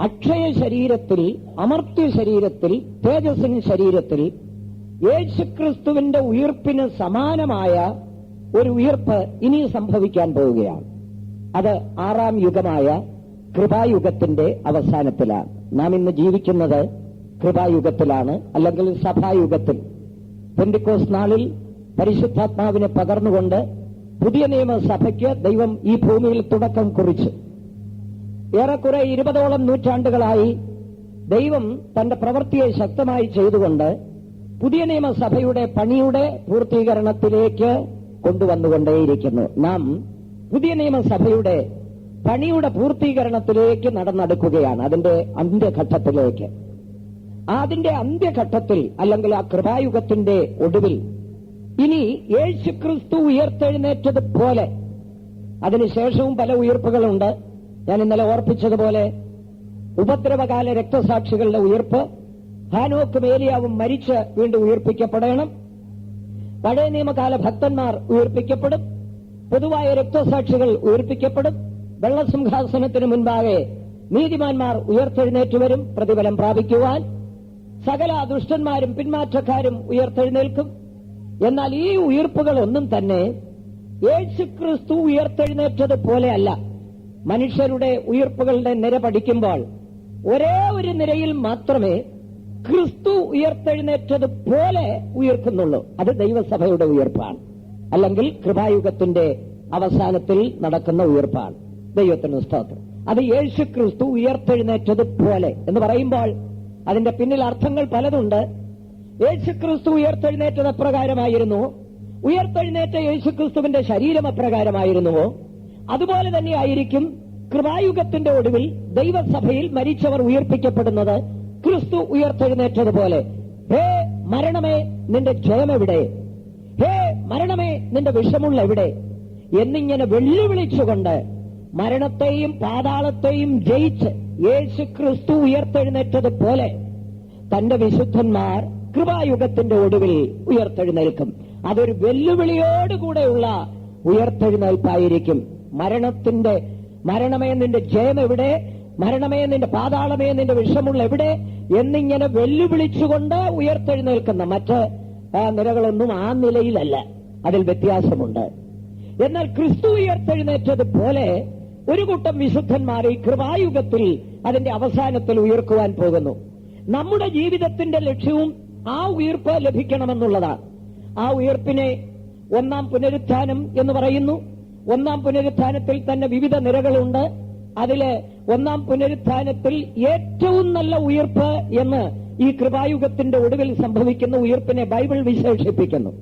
അക്ഷയ ശരീരത്തിൽ, അമർത്യ ശരീരത്തിൽ, തേജസ്സിൻ ശരീരത്തിൽ യേശുക്രിസ്തുവിന്റെ ഉയിർപ്പിന് സമാനമായ ഒരു ഉയിർപ്പ് ഇനി സംഭവിക്കാൻ പോവുകയാണ്. അത് 6ാം യുഗമായ കൃപായുഗത്തിന്റെ അവസാനത്തിലാണ്. നാം ഇന്ന് ജീവിക്കുന്നത് കൃപായുഗത്തിലാണ്, അല്ലെങ്കിൽ സഭായുഗത്തിൽ. പെന്തിക്കോസ്ത് നാളിൽ പരിശുദ്ധാത്മാവിനെ പകർന്നുകൊണ്ട് പുതിയ നിയമസഭയ്ക്ക് ദൈവം ഈ ഭൂമിയിൽ തുടക്കം കുറിച്ചു. ഏറെക്കുറെ 20ഓളം നൂറ്റാണ്ടുകളായി ദൈവം തന്റെ പ്രവൃത്തിയെ ശക്തമായി ചെയ്തുകൊണ്ട് പുതിയ നിയമസഭയുടെ പണിയുടെ പൂർത്തീകരണത്തിലേക്ക് കൊണ്ടുവന്നുകൊണ്ടേയിരിക്കുന്നു. നാം പുതിയ നിയമസഭയുടെ പണിയുടെ പൂർത്തീകരണത്തിലേക്ക് നടന്നെടുക്കുകയാണ്, അതിന്റെ അന്ത്യഘട്ടത്തിലേക്ക്. അതിന്റെ അന്ത്യഘട്ടത്തിൽ, അല്ലെങ്കിൽ ആ കൃപായുഗത്തിന്റെ ഒടുവിൽ, ഇനി യേശുക്രിസ്തു ഉയർത്തെഴുന്നേറ്റതുപോലെ, അതിനുശേഷവും പല ഉയർപ്പുകളുണ്ട്. ഞാൻ ഇന്നലെ ഓർപ്പിച്ചതുപോലെ ഉപദ്രവകാല രക്തസാക്ഷികളുടെ ഉയർപ്പ്, ഹാനോക്കും ഏലിയാവും മരിച്ച് വീണ്ടും ഉയർപ്പിക്കപ്പെടണം. പഴയ നിയമകാല ഭക്തന്മാർ ഉയർപ്പിക്കപ്പെടും. പൊതുവായ രക്തസാക്ഷികൾ ഉയർപ്പിക്കപ്പെടും. വെള്ളസിംഹാസനത്തിന് മുൻപാകെ നീതിമാന്മാർ ഉയർത്തെഴുന്നേറ്റ് വരും പ്രതിഫലം പ്രാപിക്കുവാൻ. സകല ദുഷ്ടന്മാരും പിന്മാറ്റക്കാരും ഉയർത്തെഴുന്നേൽക്കും. എന്നാൽ ഈ ഉയർപ്പുകളൊന്നും തന്നെ യേശുക്രിസ്തു ഉയർത്തെഴുന്നേറ്റതുപോലെയല്ല. മനുഷ്യരുടെ ഉയർപ്പുകളുടെ നിര പഠിക്കുമ്പോൾ ഒരേ ഒരു നിരയിൽ മാത്രമേ ക്രിസ്തു ഉയർത്തെഴുന്നേറ്റതുപോലെ ഉയർക്കുന്നുള്ളൂ. അത് ദൈവസഭയുടെ ഉയർപ്പാണ്, അല്ലെങ്കിൽ കൃപായുഗത്തിന്റെ അവസാനത്തിൽ നടക്കുന്ന ഉയർപ്പാണ്. ദൈവത്തിന് സ്തോത്രം. അത് യേശുക്രിസ്തു ഉയർത്തെഴുന്നേറ്റതുപോലെ എന്ന് പറയുമ്പോൾ അതിന്റെ പിന്നിൽ അർത്ഥങ്ങൾ പലതുണ്ട്. യേശുക്രിസ്തു ഉയർത്തെഴുന്നേറ്റത് എപ്രകാരമായിരുന്നു? ഉയർത്തെഴുന്നേറ്റ യേശുക്രിസ്തുവിന്റെ ശരീരം എപ്രകാരമായിരുന്നുവോ അതുപോലെ തന്നെയായിരിക്കും കൃപായുഗത്തിന്റെ ഒടുവിൽ ദൈവസഭയിൽ മരിച്ചവർ ഉയർപ്പിക്കപ്പെടുന്നത് ക്രിസ്തു ഉയർത്തെഴുന്നേറ്റതുപോലെ. ഹേ മരണമേ, നിന്റെ ജയമെവിടെ? ഹേ മരണമേ, നിന്റെ വിഷമുള്ള എവിടെ? എന്നിങ്ങനെ വെല്ലുവിളിച്ചുകൊണ്ട് മരണത്തെയും പാതാളത്തെയും ജയിച്ച് യേശുക്രിസ്തു ഉയർത്തെഴുന്നേറ്റതുപോലെ തന്റെ വിശുദ്ധന്മാർ കൃപായുഗത്തിന്റെ ഒടുവിൽ ഉയർത്തെഴുന്നേൽക്കും. അതൊരു വെല്ലുവിളിയോടുകൂടെയുള്ള ഉയർത്തെഴുന്നേൽപ്പായിരിക്കും. മരണമേ നിന്റെ ജയം എവിടെ? മരണമേ നിന്റെ പാതാളമേ നിന്റെ വിഷമുള്ള എവിടെ? എന്നിങ്ങനെ വെല്ലുവിളിച്ചുകൊണ്ട് ഉയർത്തെഴുന്നേൽക്കുന്ന മറ്റ് നിരകളൊന്നും ആ നിലയിലല്ല, അതിൽ വ്യത്യാസമുണ്ട്. എന്നാൽ ക്രിസ്തു ഉയർത്തെഴുന്നേറ്റതുപോലെ ഒരു കൂട്ടം വിശുദ്ധന്മാരെ ഈ കൃപായുഗത്തിൽ അതിന്റെ അവസാനത്തിൽ ഉയർക്കുവാൻ പോകുന്നു. നമ്മുടെ ജീവിതത്തിന്റെ ലക്ഷ്യവും ആ ഉയർപ്പ് ലഭിക്കണമെന്നുള്ളതാണ്. ആ ഉയർപ്പിനെ 1ാം പുനരുത്ഥാനം എന്ന് പറയുന്നു. 1ാം പുനരുത്ഥാനത്തിൽ തന്നെ വിവിധ നിരകളുണ്ട്. അതില് 1ാം പുനരുത്ഥാനത്തിൽ ഏറ്റവും നല്ല ഉയർപ്പ് എന്ന് ഈ കൃപായുഗത്തിന്റെ ഒടുവിൽ സംഭവിക്കുന്ന ഉയർപ്പിനെ ബൈബിൾ വിശേഷിപ്പിക്കുന്നു.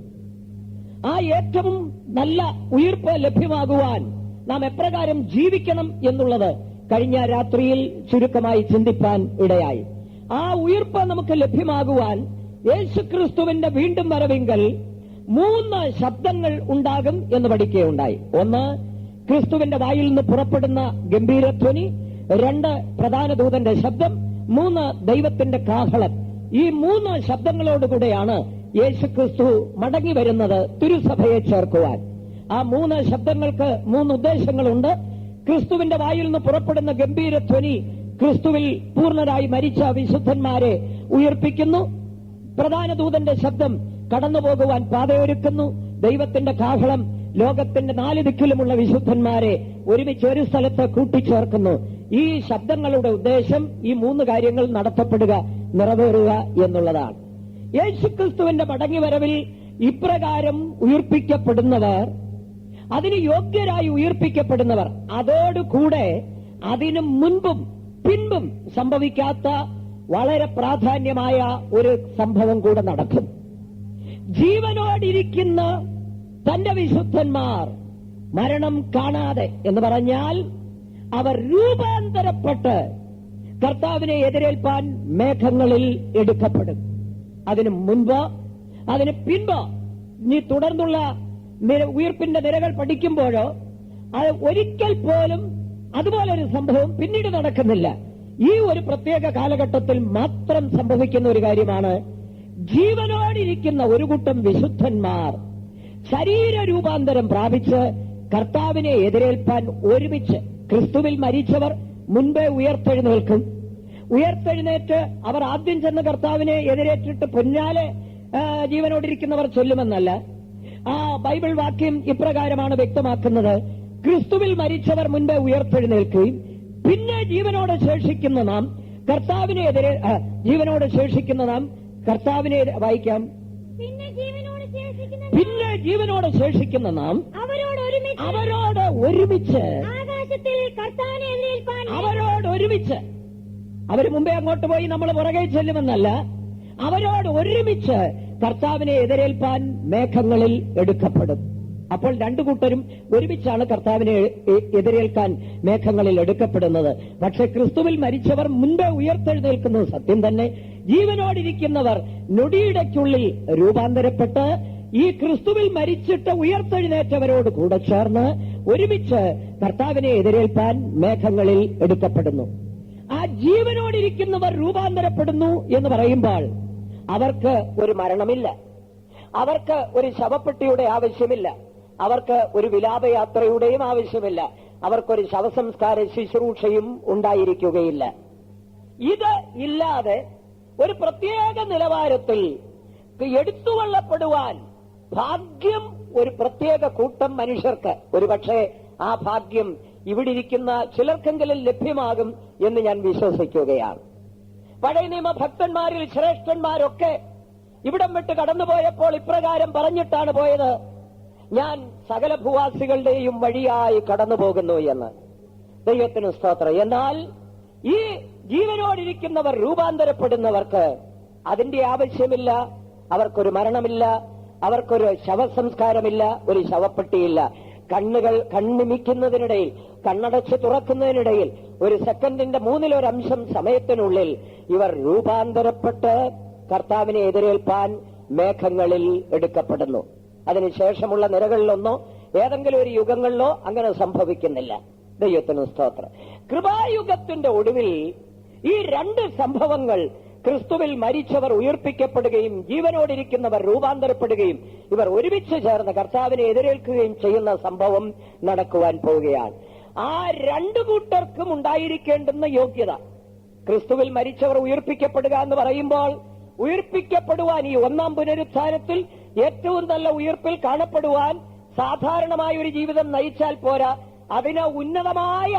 ആ ഏറ്റവും നല്ല ഉയർപ്പ് ലഭ്യമാകുവാൻ നാം എപ്രകാരം ജീവിക്കണം എന്നുള്ളത് കഴിഞ്ഞ രാത്രിയിൽ ചുരുക്കമായി ചിന്തിപ്പാൻ ഇടയായി. ആ ഉയർപ്പ് നമുക്ക് ലഭ്യമാകുവാൻ യേശുക്രിസ്തുവിന്റെ വീണ്ടും വരവിങ്കൽ 3 ശബ്ദങ്ങൾ ഉണ്ടാകും എന്ന് പഠിക്കുകയുണ്ടായി. 1, ക്രിസ്തുവിന്റെ വായിൽ നിന്ന് പുറപ്പെടുന്ന ഗംഭീരധ്വനി. 2, പ്രധാന ദൂതന്റെ ശബ്ദം. 3, ദൈവത്തിന്റെ കാഹളം. ഈ 3 ശബ്ദങ്ങളോടുകൂടെയാണ് യേശുക്രിസ്തു മടങ്ങി വരുന്നത് തിരുസഭയെ ചേർക്കുവാൻ. ആ 3 ശബ്ദങ്ങൾക്ക് 3 ഉദ്ദേശങ്ങളുണ്ട്. ക്രിസ്തുവിന്റെ വായിൽ നിന്ന് പുറപ്പെടുന്ന ഗംഭീരധ്വനി ക്രിസ്തുവിൽ പൂർണ്ണരായി മരിച്ച വിശുദ്ധന്മാരെ ഉയർപ്പിക്കുന്നു. പ്രധാന ദൂതന്റെ ശബ്ദം കടന്നുപോകുവാൻ പാതയൊരുക്കുന്നു. ദൈവത്തിന്റെ കാഹളം ലോകത്തിന്റെ 4 ദിക്കിലുമുള്ള വിശുദ്ധന്മാരെ ഒരുമിച്ച് ഒരു സ്ഥലത്ത് കൂട്ടിച്ചേർക്കുന്നു. ഈ ശബ്ദങ്ങളുടെ ഉദ്ദേശം ഈ 3 കാര്യങ്ങൾ നടത്തപ്പെടുക, നിറവേറുക എന്നുള്ളതാണ്. യേശുക്രിസ്തുവിന്റെ മടങ്ങിവരവിൽ ഇപ്രകാരം ഉയർപ്പിക്കപ്പെടുന്നവർ, അതിന് യോഗ്യരായി ഉയർപ്പിക്കപ്പെടുന്നവർ, അതോടുകൂടെ അതിനു മുൻപും പിൻപും സംഭവിക്കാത്ത വളരെ പ്രാധാന്യമായ ഒരു സംഭവം കൂടെ നടക്കും. ജീവനോടിരിക്കുന്ന തന്റെ വിശുദ്ധന്മാർ മരണം കാണാതെ, എന്ന് പറഞ്ഞാൽ അവർ രൂപാന്തരപ്പെട്ട് കർത്താവിനെ എതിരേൽപ്പാൻ മേഘങ്ങളിൽ എടുക്കപ്പെടും. അതിനു മുൻപ് അതിന് പിൻപ് നീ തുടർന്നുള്ള ഉയർപ്പിന്റെ നിരകൾ പഠിക്കുമ്പോഴോ അത് ഒരിക്കൽ പോലും അതുപോലൊരു സംഭവം പിന്നീട് നടക്കുന്നില്ല. ഈ ഒരു പ്രത്യേക കാലഘട്ടത്തിൽ മാത്രം സംഭവിക്കുന്ന ഒരു കാര്യമാണ്. ജീവനോടിരിക്കുന്ന ഒരു കൂട്ടം വിശുദ്ധന്മാർ ശരീരരൂപാന്തരം പ്രാപിച്ച് കർത്താവിനെ എതിരേൽപ്പാൻ ഒരുമിച്ച്, ക്രിസ്തുവിൽ മരിച്ചവർ മുൻപേ ഉയർത്തെഴുന്നേൽക്കും. ഉയർത്തെഴുന്നേറ്റ് അവർ ആദ്യം ചെന്ന് കർത്താവിനെ എതിരേറ്റിട്ട് പൊന്നാലെ ജീവനോടിരിക്കുന്നവർ ചൊല്ലുമെന്നല്ല. ആ ബൈബിൾ വാക്യം ഇപ്രകാരമാണ് വ്യക്തമാക്കുന്നത്: ക്രിസ്തുവിൽ മരിച്ചവർ മുൻപേ ഉയർത്തെഴുന്നേൽക്കുകയും പിന്നെ ജീവനോടെ ശേഷിക്കുന്ന നാം കർത്താവിനെതിരെ വായിക്കാം. പിന്നെ ജീവനോടെ ശേഷിക്കുന്ന നാം അവരോട് ഒരുമിച്ച് അവര് മുമ്പേ അങ്ങോട്ട് പോയി നമ്മൾ പുറകെ ചെല്ലുമെന്നല്ല, അവരോട് ഒരുമിച്ച് കർത്താവിനെ എതിരേൽപ്പാൻ മേഘങ്ങളിൽ എടുക്കപ്പെടും. അപ്പോൾ രണ്ടു കൂട്ടരും ഒരുമിച്ചാണ് കർത്താവിനെ എതിരേൽക്കാൻ മേഘങ്ങളിൽ എടുക്കപ്പെടുന്നത്. പക്ഷെ ക്രിസ്തുവിൽ മരിച്ചവർ മുൻപേ ഉയർത്തെഴുന്നേൽക്കുന്നത് സത്യം തന്നെ. ജീവനോടിരിക്കുന്നവർ നൊടിയിടയ്ക്കുള്ളിൽ രൂപാന്തരപ്പെട്ട് ഈ ക്രിസ്തുവിൽ മരിച്ചിട്ട് ഉയർത്തെഴുന്നേറ്റവരോട് കൂടെ ചേർന്ന് ഒരുമിച്ച് കർത്താവിനെ എതിരേൽപ്പാൻ മേഘങ്ങളിൽ എടുക്കപ്പെടുന്നു. ആ ജീവനോടിരിക്കുന്നവർ രൂപാന്തരപ്പെടുന്നു എന്ന് പറയുമ്പോൾ അവർക്ക് ഒരു മരണമില്ല, അവർക്ക് ഒരു ശവപ്പെട്ടിയുടെ ആവശ്യമില്ല, അവർക്ക് ഒരു വിലാപയാത്രയുടെയും ആവശ്യമില്ല, അവർക്കൊരു ശവസംസ്കാര ശുശ്രൂഷയും ഉണ്ടായിരിക്കുകയില്ല. ഇത് ഇല്ലാതെ ഒരു പ്രത്യേക നിലവാരത്തിൽ എടുത്തുകൊള്ളപ്പെടുവാൻ ഭാഗ്യം ഒരു പ്രത്യേക കൂട്ടം മനുഷ്യർക്ക്, ഒരുപക്ഷെ ആ ഭാഗ്യം ഇവിടെ ഇരിക്കുന്ന ചിലർക്കെങ്കിലും ലഭ്യമാകും എന്ന് ഞാൻ വിശ്വസിക്കുകയാണ്. പഴയ നിയമ ഭക്തന്മാരിൽ ശ്രേഷ്ഠന്മാരൊക്കെ ഇവിടം വിട്ട് കടന്നുപോയപ്പോൾ ഇപ്രകാരം പറഞ്ഞിട്ടാണ് പോയത്: ഞാൻ സകല ഭൂവാസികളുടെയും വഴിയായി കടന്നു പോകുന്നു എന്ന്. ദൈവത്തിന് സ്തോത്രം. എന്നാൽ ഈ ജീവനോടിരിക്കുന്നവർ രൂപാന്തരപ്പെടുന്നവർക്ക് അതിന്റെ ആവശ്യമില്ല. അവർക്കൊരു മരണമില്ല, അവർക്കൊരു ശവസംസ്കാരമില്ല, ഒരു ശവപ്പെട്ടിയില്ല. കണ്ണിമിക്കുന്നതിനിടയിൽ, കണ്ണടച്ച് തുറക്കുന്നതിനിടയിൽ ഒരു സെക്കൻഡിന്റെ 1/3 സമയത്തിനുള്ളിൽ ഇവർ രൂപാന്തരപ്പെട്ട് കർത്താവിനെ എതിരേൽപ്പാൻ മേഘങ്ങളിൽ എടുക്കപ്പെടുന്നു. അതിനുശേഷമുള്ള നിരകളിലൊന്നോ ഏതെങ്കിലും ഒരു യുഗങ്ങളിലോ അങ്ങനെ സംഭവിക്കുന്നില്ല. ദൈവത്തിന് സ്തോത്രം. കൃപായുഗത്തിന്റെ ഒടുവിൽ ഈ രണ്ട് സംഭവങ്ങൾ, ക്രിസ്തുവിൽ മരിച്ചവർ ഉയർപ്പിക്കപ്പെടുകയും ജീവനോടിരിക്കുന്നവർ രൂപാന്തരപ്പെടുകയും ഇവർ ഒരുമിച്ച് ചേർന്ന് കർത്താവിനെ എതിരേൽക്കുകയും ചെയ്യുന്ന സംഭവം നടക്കുവാൻ പോവുകയാണ്. ആ രണ്ടു കൂട്ടർക്കും ഉണ്ടായിരിക്കേണ്ടുന്ന യോഗ്യത, ക്രിസ്തുവിൽ മരിച്ചവർ ഉയർപ്പിക്കപ്പെടുക എന്ന് പറയുമ്പോൾ, ഉയർപ്പിക്കപ്പെടുവാൻ ഈ ഒന്നാം പുനരുത്ഥാനത്തിൽ ഏറ്റവും നല്ല ഉയർപ്പിൽ കാണപ്പെടുവാൻ സാധാരണമായ ഒരു ജീവിതം നയിച്ചാൽ പോരാ, അതിന് ഉന്നതമായ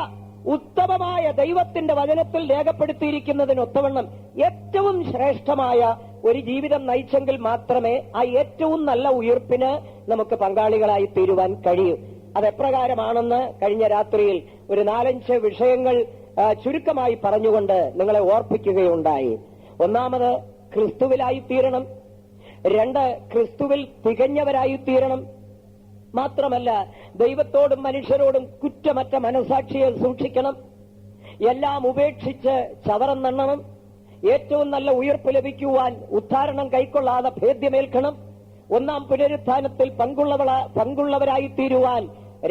ഉത്തമമായ ദൈവത്തിന്റെ വചനത്തിൽ രേഖപ്പെടുത്തിയിരിക്കുന്നതിനൊത്തവണ്ണം ഏറ്റവും ശ്രേഷ്ഠമായ ഒരു ജീവിതം നയിച്ചെങ്കിൽ മാത്രമേ ആ ഏറ്റവും നല്ല ഉയർപ്പിന് നമുക്ക് പങ്കാളികളായി തീരുവാൻ കഴിയൂ. അതെപ്രകാരമാണെന്ന് കഴിഞ്ഞ രാത്രിയിൽ ഒരു 4-5 വിഷയങ്ങൾ ചുരുക്കമായി പറഞ്ഞുകൊണ്ട് നിങ്ങളെ ഓർപ്പിക്കുകയുണ്ടായി. ഒന്നാമത്, ക്രിസ്തുവിലായിത്തീരണം. 2, ക്രിസ്തുവിൽ തികഞ്ഞവരായിത്തീരണം. മാത്രമല്ല, ദൈവത്തോടും മനുഷ്യരോടും കുറ്റമറ്റ മനസാക്ഷിയെ സൂക്ഷിക്കണം. എല്ലാം ഉപേക്ഷിച്ച് ചവറന്നെണ്ണണം. ഏറ്റവും നല്ല ഉയർപ്പ് ലഭിക്കുവാൻ ഉദ്ധാരണം കൈക്കൊള്ളാതെ ഭേദ്യമേൽക്കണം. ഒന്നാം പുനരുത്ഥാനത്തിൽ പങ്കുള്ളവരായിത്തീരുവാൻ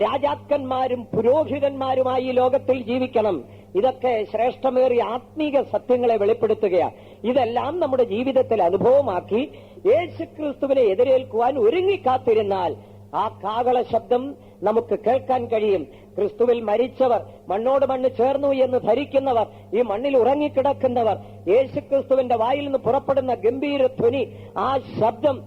രാജാക്കന്മാരും പുരോഹിതന്മാരുമായി ഈ ലോകത്തിൽ ജീവിക്കണം. ഇതൊക്കെ ശ്രേഷ്ഠമേറിയ ആത്മീക സത്യങ്ങളെ വെളിപ്പെടുത്തുകയാണ്. ഇതെല്ലാം നമ്മുടെ ജീവിതത്തിൽ അനുഭവമാക്കി യേശുക്രിസ്തുവിനെ എതിരേൽക്കുവാൻ ഒരുങ്ങിക്കാത്തിരുന്നാൽ ആ കാഹള ശബ്ദം നമുക്ക് കേൾക്കാൻ കഴിയും. ക്രിസ്തുവിൽ മരിച്ചവർ, മണ്ണോട് മണ്ണ് ചേർന്നു എന്ന് ധരിക്കുന്നവർ, ഈ മണ്ണിൽ ഉറങ്ങിക്കിടക്കുന്നവർ, യേശുക്രിസ്തുവിന്റെ വായിൽ നിന്ന് പുറപ്പെടുന്ന ഗംഭീര ധ്വനി, ആ ശബ്ദം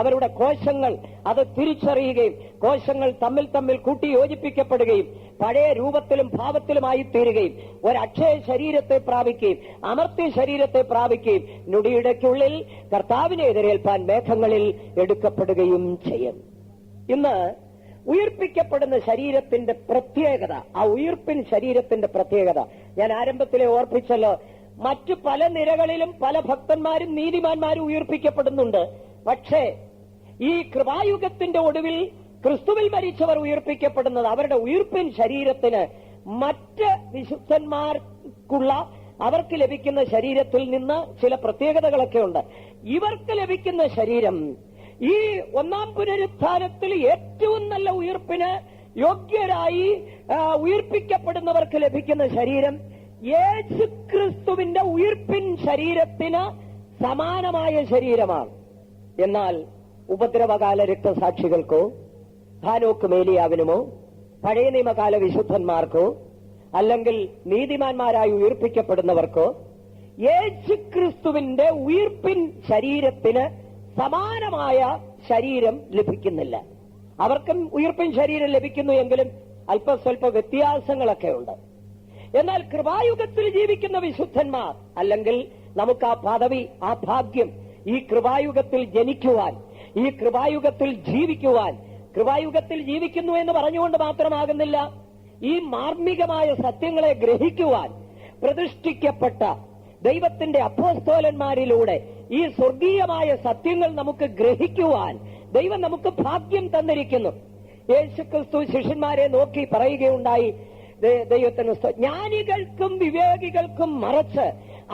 അവരുടെ കോശങ്ങൾ അത് തിരിച്ചറിയുകയും കോശങ്ങൾ തമ്മിൽ കൂട്ടി യോജിപ്പിക്കപ്പെടുകയും പഴയ രൂപത്തിലും ഭാവത്തിലുമായി തീരുകയും ഒരക്ഷയ ശരീരത്തെ പ്രാപിക്കുകയും അമർത്യ ശരീരത്തെ പ്രാപിക്കുകയും നൊടിയിടയ്ക്കുള്ളിൽ കർത്താവിനെ എതിരേൽപ്പാൻ മേഘങ്ങളിൽ എടുക്കപ്പെടുകയും ചെയ്യും. ഇന്ന് ഉയിർപ്പിക്കപ്പെടുന്ന ശരീരത്തിന്റെ പ്രത്യേകത, ആ ഉയിർപ്പിൻ ശരീരത്തിന്റെ പ്രത്യേകത ഞാൻ ആരംഭത്തിലെ ഓർപ്പിച്ചല്ലോ. മറ്റു പല നിരകളിലും പല ഭക്തന്മാരും നീതിമാന്മാരും ഉയിർപ്പിക്കപ്പെടുന്നുണ്ട്. പക്ഷേ ഈ കൃപായുഗത്തിന്റെ ഒടുവിൽ ക്രിസ്തുവിൽ മരിച്ചവർ ഉയിർപ്പിക്കപ്പെടുന്നത് അവരുടെ ഉയിർപ്പിൻ ശരീരത്തിന് മറ്റ് വിശുദ്ധന്മാർക്കുള്ള അവർക്ക് ലഭിക്കുന്ന ശരീരത്തിൽ നിന്ന് ചില പ്രത്യേകതകളൊക്കെ ഉണ്ട്. ഇവർക്ക് ലഭിക്കുന്ന ശരീരം ഈ ഒന്നാം പുനരുത്ഥാനത്തിൽ ഏറ്റവും നല്ല ഉയിർപ്പിന് യോഗ്യരായി ഉയിർപ്പിക്കപ്പെടുന്നവർക്ക് ലഭിക്കുന്ന ശരീരം യേശുക്രിസ്തുവിന്റെ ഉയിർപ്പിൻ ശരീരത്തിന് സമാനമായ ശരീരമാണ്. എന്നാൽ ഉപദ്രവകാല രക്തസാക്ഷികൾക്കോ ഹാനോക്ക് മേലിയാവിനുമോ പഴയ നിയമകാല വിശുദ്ധന്മാർക്കോ അല്ലെങ്കിൽ നീതിമാന്മാരായി ഉയർപ്പിക്കപ്പെടുന്നവർക്കോ യേശുക്രിസ്തുവിന്റെ ഉയിർപ്പിൻ ശരീരത്തിന് സമാനമായ ശരീരം ലഭിക്കുന്നില്ല. അവർക്കും ഉയിർപ്പിൻ ശരീരം ലഭിക്കുന്നു എങ്കിലും അല്പസ്വല്പ വ്യത്യാസങ്ങളൊക്കെ ഉണ്ട്. എന്നാൽ കൃപായുഗത്തിൽ ജീവിക്കുന്ന വിശുദ്ധന്മാർ, അല്ലെങ്കിൽ നമുക്ക് ആ പദവി, ആ ഭാഗ്യം, ഈ കൃപായുഗത്തിൽ ജനിക്കുവാൻ, ഈ കൃപായുഗത്തിൽ ജീവിക്കുവാൻ, കൃപായുഗത്തിൽ ജീവിക്കുന്നു എന്ന് പറഞ്ഞുകൊണ്ട് മാത്രമാകുന്നില്ല, ഈ മാർമികമായ സത്യങ്ങളെ ഗ്രഹിക്കുവാൻ പ്രതിഷ്ഠിക്കപ്പെട്ട ദൈവത്തിന്റെ അപ്പോസ്തലന്മാരിലൂടെ ഈ സ്വർഗീയമായ സത്യങ്ങൾ നമുക്ക് ഗ്രഹിക്കുവാൻ ദൈവം നമുക്ക് ഭാഗ്യം തന്നിരിക്കുന്നു. യേശുക്രിസ്തു ശിഷ്യന്മാരെ നോക്കി പറയുകയുണ്ടായി, ദൈവത്തിന് ജ്ഞാനികൾക്കും വിവേകികൾക്കും മറച്ച്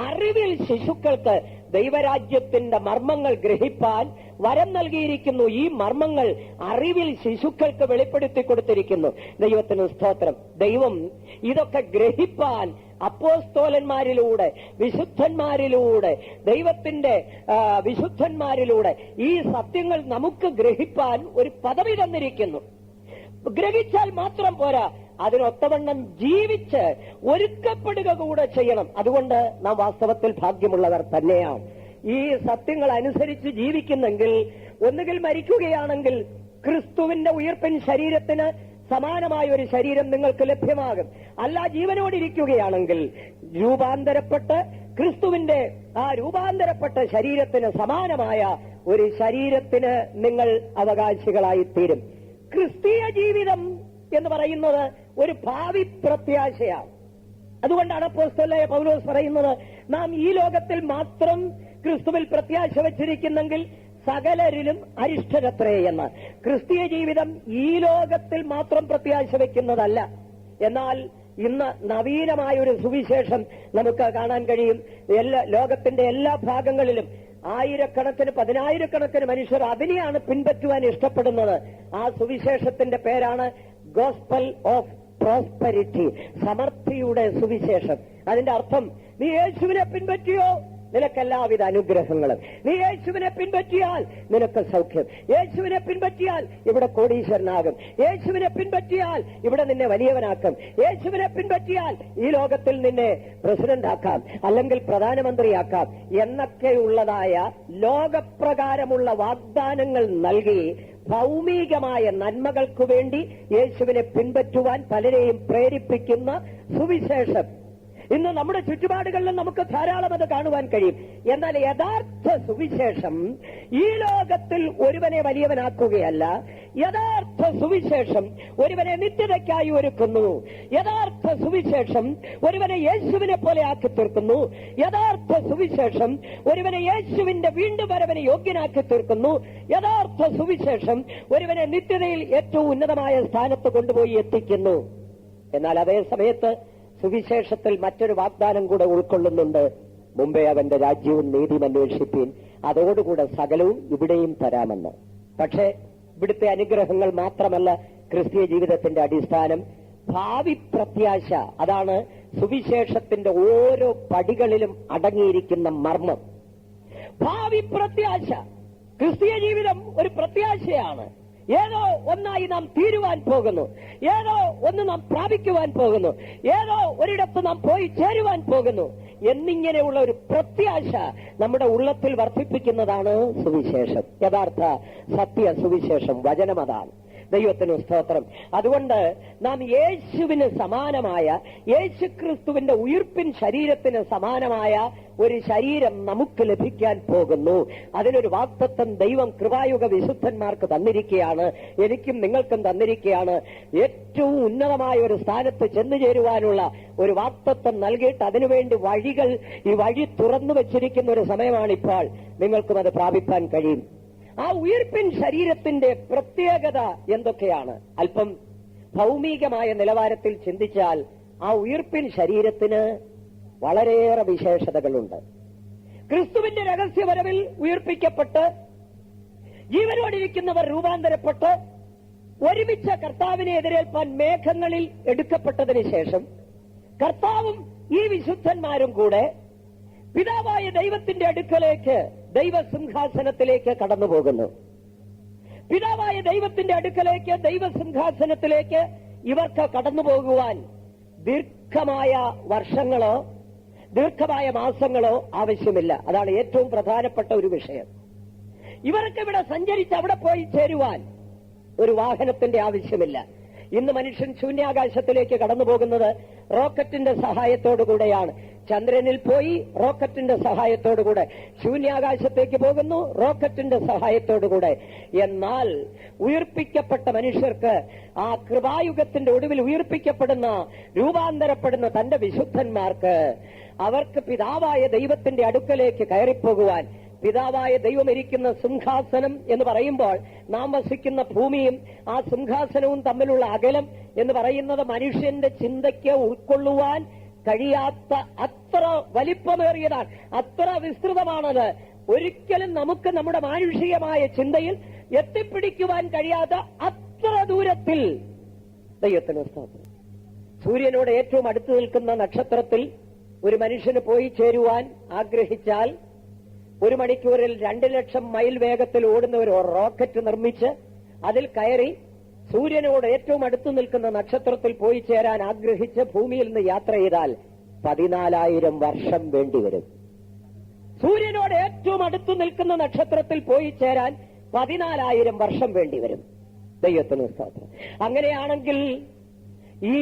അറിവിൽ ശിശുക്കൾക്ക് ദൈവരാജ്യത്തിന്റെ മർമ്മങ്ങൾ ഗ്രഹിപ്പാൻ വരം നൽകിയിരിക്കുന്നു. ഈ മർമ്മങ്ങൾ അറിവിൽ ശിശുക്കൾക്ക് വെളിപ്പെടുത്തി കൊടുത്തിരിക്കുന്നു. ദൈവത്തിന് സ്തോത്രം. ദൈവം ഇതൊക്കെ ഗ്രഹിപ്പാൻ അപ്പോസ്തലന്മാരിലൂടെ, വിശുദ്ധന്മാരിലൂടെ, ദൈവത്തിന്റെ വിശുദ്ധന്മാരിലൂടെ ഈ സത്യങ്ങൾ നമുക്ക് ഗ്രഹിപ്പാൻ ഒരു പദവി തന്നിരിക്കുന്നു. ഗ്രഹിച്ചാൽ മാത്രം പോരാ, അതിനൊത്തവണ്ണം ജീവിച്ച് ഒരുക്കപ്പെടുക കൂടെ ചെയ്യണം. അതുകൊണ്ട് നാം വാസ്തവത്തിൽ ഭാഗ്യമുള്ളവർ തന്നെയാണ്. ഈ സത്യങ്ങൾ അനുസരിച്ച് ജീവിക്കുന്നെങ്കിൽ, ഒന്നുകിൽ മരിക്കുകയാണെങ്കിൽ ക്രിസ്തുവിന്റെ ഉയിർപ്പിൻ ശരീരത്തിന് സമാനമായ ഒരു ശരീരം നിങ്ങൾക്ക് ലഭ്യമാകും. അല്ല, ജീവനോടിരിക്കുകയാണെങ്കിൽ രൂപാന്തരപ്പെട്ട് ക്രിസ്തുവിന്റെ ആ രൂപാന്തരപ്പെട്ട ശരീരത്തിന് സമാനമായ ഒരു ശരീരത്തിന് നിങ്ങൾ അവകാശികളായി തീരും. ക്രിസ്തീയ ജീവിതം എന്ന് പറയുന്നത് ഒരു ഭാവി പ്രത്യാശയാണ്. അതുകൊണ്ടാണ് അപ്പോസ്തലനായ പൗലോസ് പറയുന്നത്, നാം ഈ ലോകത്തിൽ മാത്രം ക്രിസ്തുവിൽ പ്രത്യാശ വച്ചിരിക്കുന്നെങ്കിൽ സകലരിലും അരിഷ്ടരത്രേ എന്ന്. ക്രിസ്തീയ ജീവിതം ഈ ലോകത്തിൽ മാത്രം പ്രത്യാശ വയ്ക്കുന്നതല്ല. എന്നാൽ ഇന്ന് നവീനമായ ഒരു സുവിശേഷം നമുക്ക് കാണാൻ കഴിയും. ലോകത്തിന്റെ എല്ലാ ഭാഗങ്ങളിലും ആയിരക്കണക്കിന്, പതിനായിരക്കണക്കിന് മനുഷ്യർ അതിനെയാണ് പിൻപറ്റുവാൻ ഇഷ്ടപ്പെടുന്നത്. ആ സുവിശേഷത്തിന്റെ പേരാണ് ഗോസ്പൽ ഓഫ് പ്രോസ്പെരിറ്റി, സമൃദ്ധിയുടെ സുവിശേഷം. അതിന്റെ അർത്ഥം, നീ യേശുവിനെ പിൻപറ്റിയോ നിനക്കെല്ലാവിധ അനുഗ്രഹങ്ങളും, നീ യേശുവിനെ പിൻപറ്റിയാൽ നിനക്ക് സൗഖ്യം, യേശുവിനെ പിൻപറ്റിയാൽ ഇവിടെ കോടീശ്വരനാകും, യേശുവിനെ പിൻപറ്റിയാൽ ഇവിടെ നിന്നെ വലിയവനാക്കും, യേശുവിനെ പിൻപറ്റിയാൽ ഈ ലോകത്തിൽ നിന്നെ പ്രസിഡന്റ് ആക്കാം, അല്ലെങ്കിൽ പ്രധാനമന്ത്രിയാക്കാം എന്നൊക്കെയുള്ളതായ ലോകപ്രകാരമുള്ള വാഗ്ദാനങ്ങൾ നൽകി ഭൗമികമായ നന്മകൾക്കു വേണ്ടി യേശുവിനെ പിൻപറ്റുവാൻ പലരെയും പ്രേരിപ്പിക്കുന്ന സുവിശേഷം ഇന്ന് നമ്മുടെ ചുറ്റുപാടുകളിലും നമുക്ക് ധാരാളം അത് കാണുവാൻ കഴിയും. എന്നാൽ യഥാർത്ഥ സുവിശേഷം ഈ ലോകത്തിൽ ഒരുവനെ വലിയവനാക്കുകയല്ല. യഥാർത്ഥ സുവിശേഷം ഒരുവനെ നിത്യതയ്ക്കായി ഒരുക്കുന്നു. യഥാർത്ഥ സുവിശേഷം ഒരുവനെ യേശുവിനെ പോലെ ആക്കി തീർക്കുന്നു. യഥാർത്ഥ സുവിശേഷം ഒരുവനെ യേശുവിന്റെ വീണ്ടും വരവിന് യോഗ്യനാക്കി തീർക്കുന്നു. യഥാർത്ഥ സുവിശേഷം ഒരുവനെ നിത്യതയിൽ ഏറ്റവും ഉന്നതമായ സ്ഥാനത്ത് കൊണ്ടുപോയി എത്തിക്കുന്നു. എന്നാൽ അതേ സമയത്ത് സുവിശേഷത്തിൽ മറ്റൊരു വാഗ്ദാനം കൂടെ ഉൾക്കൊള്ളുന്നുണ്ട്. മുമ്പേ അവന്റെ രാജ്യവും നീതിയും അന്വേഷിപ്പീൻ, അതോടുകൂടെ സകലവും ഇവിടെയും തരാമെന്ന്. പക്ഷേ ഇവിടുത്തെ അനുഗ്രഹങ്ങൾ മാത്രമല്ല ക്രിസ്തീയ ജീവിതത്തിന്റെ അടിസ്ഥാനം. ഭാവി പ്രത്യാശ, അതാണ് സുവിശേഷത്തിന്റെ ഓരോ പടികളിലും അടങ്ങിയിരിക്കുന്ന മർമ്മം. ഭാവി പ്രത്യാശ. ക്രിസ്തീയ ജീവിതം ഒരു പ്രത്യാശയാണ്. ഏതോ ഒന്നായി നാം തീരുവാൻ പോകുന്നു, ഏതോ ഒന്ന് നാം പ്രാപിക്കുവാൻ പോകുന്നു, ഏതോ ഒരിടത്ത് നാം പോയി ചേരുവാൻ പോകുന്നു എന്നിങ്ങനെയുള്ള ഒരു പ്രത്യാശ നമ്മുടെ ഉള്ളത്തിൽ വർദ്ധിപ്പിക്കുന്നതാണ് സുവിശേഷം. യഥാർത്ഥ സത്യ സുവിശേഷം, വചനമതാണ്. ദൈവത്തിന് സ്തോത്രം. അതുകൊണ്ട് നാം യേശുവിന് സമാനമായ, യേശുക്രിസ്തുവിന്റെ ഉയിർപ്പിൻ ശരീരത്തിന് സമാനമായ ഒരു ശരീരം നമുക്ക് ലഭിക്കാൻ പോകുന്നു. അതിനൊരു വാഗ്ദത്തം ദൈവം കൃപായുഗ വിശുദ്ധന്മാർക്ക് തന്നിരിക്കുകയാണ്, എനിക്കും നിങ്ങൾക്കും തന്നിരിക്കുകയാണ്. ഏറ്റവും ഉന്നതമായ ഒരു സ്ഥാനത്ത് ചെന്നു ചേരുവാനുള്ള ഒരു വാഗ്ദത്തം നൽകിയിട്ട് അതിനുവേണ്ടി വഴികൾ, ഈ വഴി തുറന്നു വച്ചിരിക്കുന്ന ഒരു സമയമാണിപ്പോൾ. നിങ്ങൾക്കും അത് പ്രാപിക്കാൻ കഴിയും. ആ ഉയിർപ്പിൻ ശരീരത്തിന്റെ പ്രത്യേകത എന്തൊക്കെയാണ്? അല്പം ഭൗമികമായ നിലവാരത്തിൽ ചിന്തിച്ചാൽ ആ ഉയിർപ്പിൻ ശരീരത്തിന് വളരെയേറെ വിശേഷതകളുണ്ട്. ക്രിസ്തുവിന്റെ രഹസ്യവരവിൽ ഉയിർപ്പിക്കപ്പെട്ട് ജീവനോടിരിക്കുന്നവർ രൂപാന്തരപ്പെട്ട് ഒരുമിച്ച കർത്താവിനെ എതിരേൽപ്പാൻ മേഘങ്ങളിൽ എടുക്കപ്പെട്ടതിന് ശേഷം കർത്താവും ഈ വിശുദ്ധന്മാരും കൂടെ പിതാവായ ദൈവത്തിന്റെ അടുക്കലേക്ക്, ദൈവസിംഹാസനത്തിലേക്ക് കടന്നുപോകുന്നു. പിതാവായ ദൈവത്തിന്റെ അടുക്കലേക്ക്, ദൈവസിംഹാസനത്തിലേക്ക് ഇവർക്ക് കടന്നുപോകുവാൻ ദീർഘമായ വർഷങ്ങളോ ദീർഘമായ മാസങ്ങളോ ആവശ്യമില്ല. അതാണ് ഏറ്റവും പ്രധാനപ്പെട്ട ഒരു വിഷയം. ഇവർക്ക് ഇവിടെ സഞ്ചരിച്ച് അവിടെ പോയി ചേരുവാൻ ഒരു വാഹനത്തിന്റെ ആവശ്യമില്ല. ഇന്ന് മനുഷ്യൻ ശൂന്യാകാശത്തിലേക്ക് കടന്നു പോകുന്നത് റോക്കറ്റിന്റെ സഹായത്തോടുകൂടെയാണ്. ചന്ദ്രനിൽ പോയി റോക്കറ്റിന്റെ സഹായത്തോടുകൂടെ, ശൂന്യാകാശത്തേക്ക് പോകുന്നു റോക്കറ്റിന്റെ സഹായത്തോടുകൂടെ. എന്നാൽ ഉയർപ്പിക്കപ്പെട്ട മനുഷ്യർക്ക്, ആ കൃപായുഗത്തിന്റെ ഒടുവിൽ ഉയർപ്പിക്കപ്പെടുന്ന, രൂപാന്തരപ്പെടുന്ന തന്റെ വിശുദ്ധന്മാർക്ക്, അവർക്ക് പിതാവായ ദൈവത്തിന്റെ അടുക്കലേക്ക് കയറിപ്പോകുവാൻ, പിതാവായ ദൈവം ഇരിക്കുന്ന സിംഹാസനം എന്ന് പറയുമ്പോൾ നാം വസിക്കുന്ന ഭൂമിയും ആ സിംഹാസനവും തമ്മിലുള്ള അകലം എന്ന് പറയുന്നത് മനുഷ്യന്റെ ചിന്തയ്ക്ക് ഉൾക്കൊള്ളുവാൻ കഴിയാത്ത അത്ര വലിപ്പമേറിയതാണ്, അത്ര വിസ്തൃതമാണത്. ഒരിക്കലും നമുക്ക് നമ്മുടെ മാനുഷികമായ ചിന്തയിൽ എത്തിപ്പിടിക്കുവാൻ കഴിയാത്ത അത്ര ദൂരത്തിൽ ദൈവത്തിന് സ്തോത്രം. സൂര്യനോട് ഏറ്റവും അടുത്ത് നിൽക്കുന്ന നക്ഷത്രത്തിൽ ഒരു മനുഷ്യന് പോയി ചേരുവാൻ ആഗ്രഹിച്ചാൽ 1 മണിക്കൂറിൽ 2 ലക്ഷം മൈൽ വേഗത്തിൽ ഓടുന്ന ഒരു റോക്കറ്റ് നിർമ്മിച്ച് അതിൽ കയറി സൂര്യനോട് ഏറ്റവും അടുത്തു നിൽക്കുന്ന നക്ഷത്രത്തിൽ പോയി ചേരാൻ ആഗ്രഹിച്ച് ഭൂമിയിൽ നിന്ന് യാത്ര ചെയ്താൽ 14,000 വർഷം വേണ്ടിവരും. സൂര്യനോട് ഏറ്റവും അടുത്തു നിൽക്കുന്ന നക്ഷത്രത്തിൽ പോയി ചേരാൻ 14,000 വർഷം വേണ്ടിവരും. ദൈവത്തിന് സ്തോത്രം. അങ്ങനെയാണെങ്കിൽ ഈ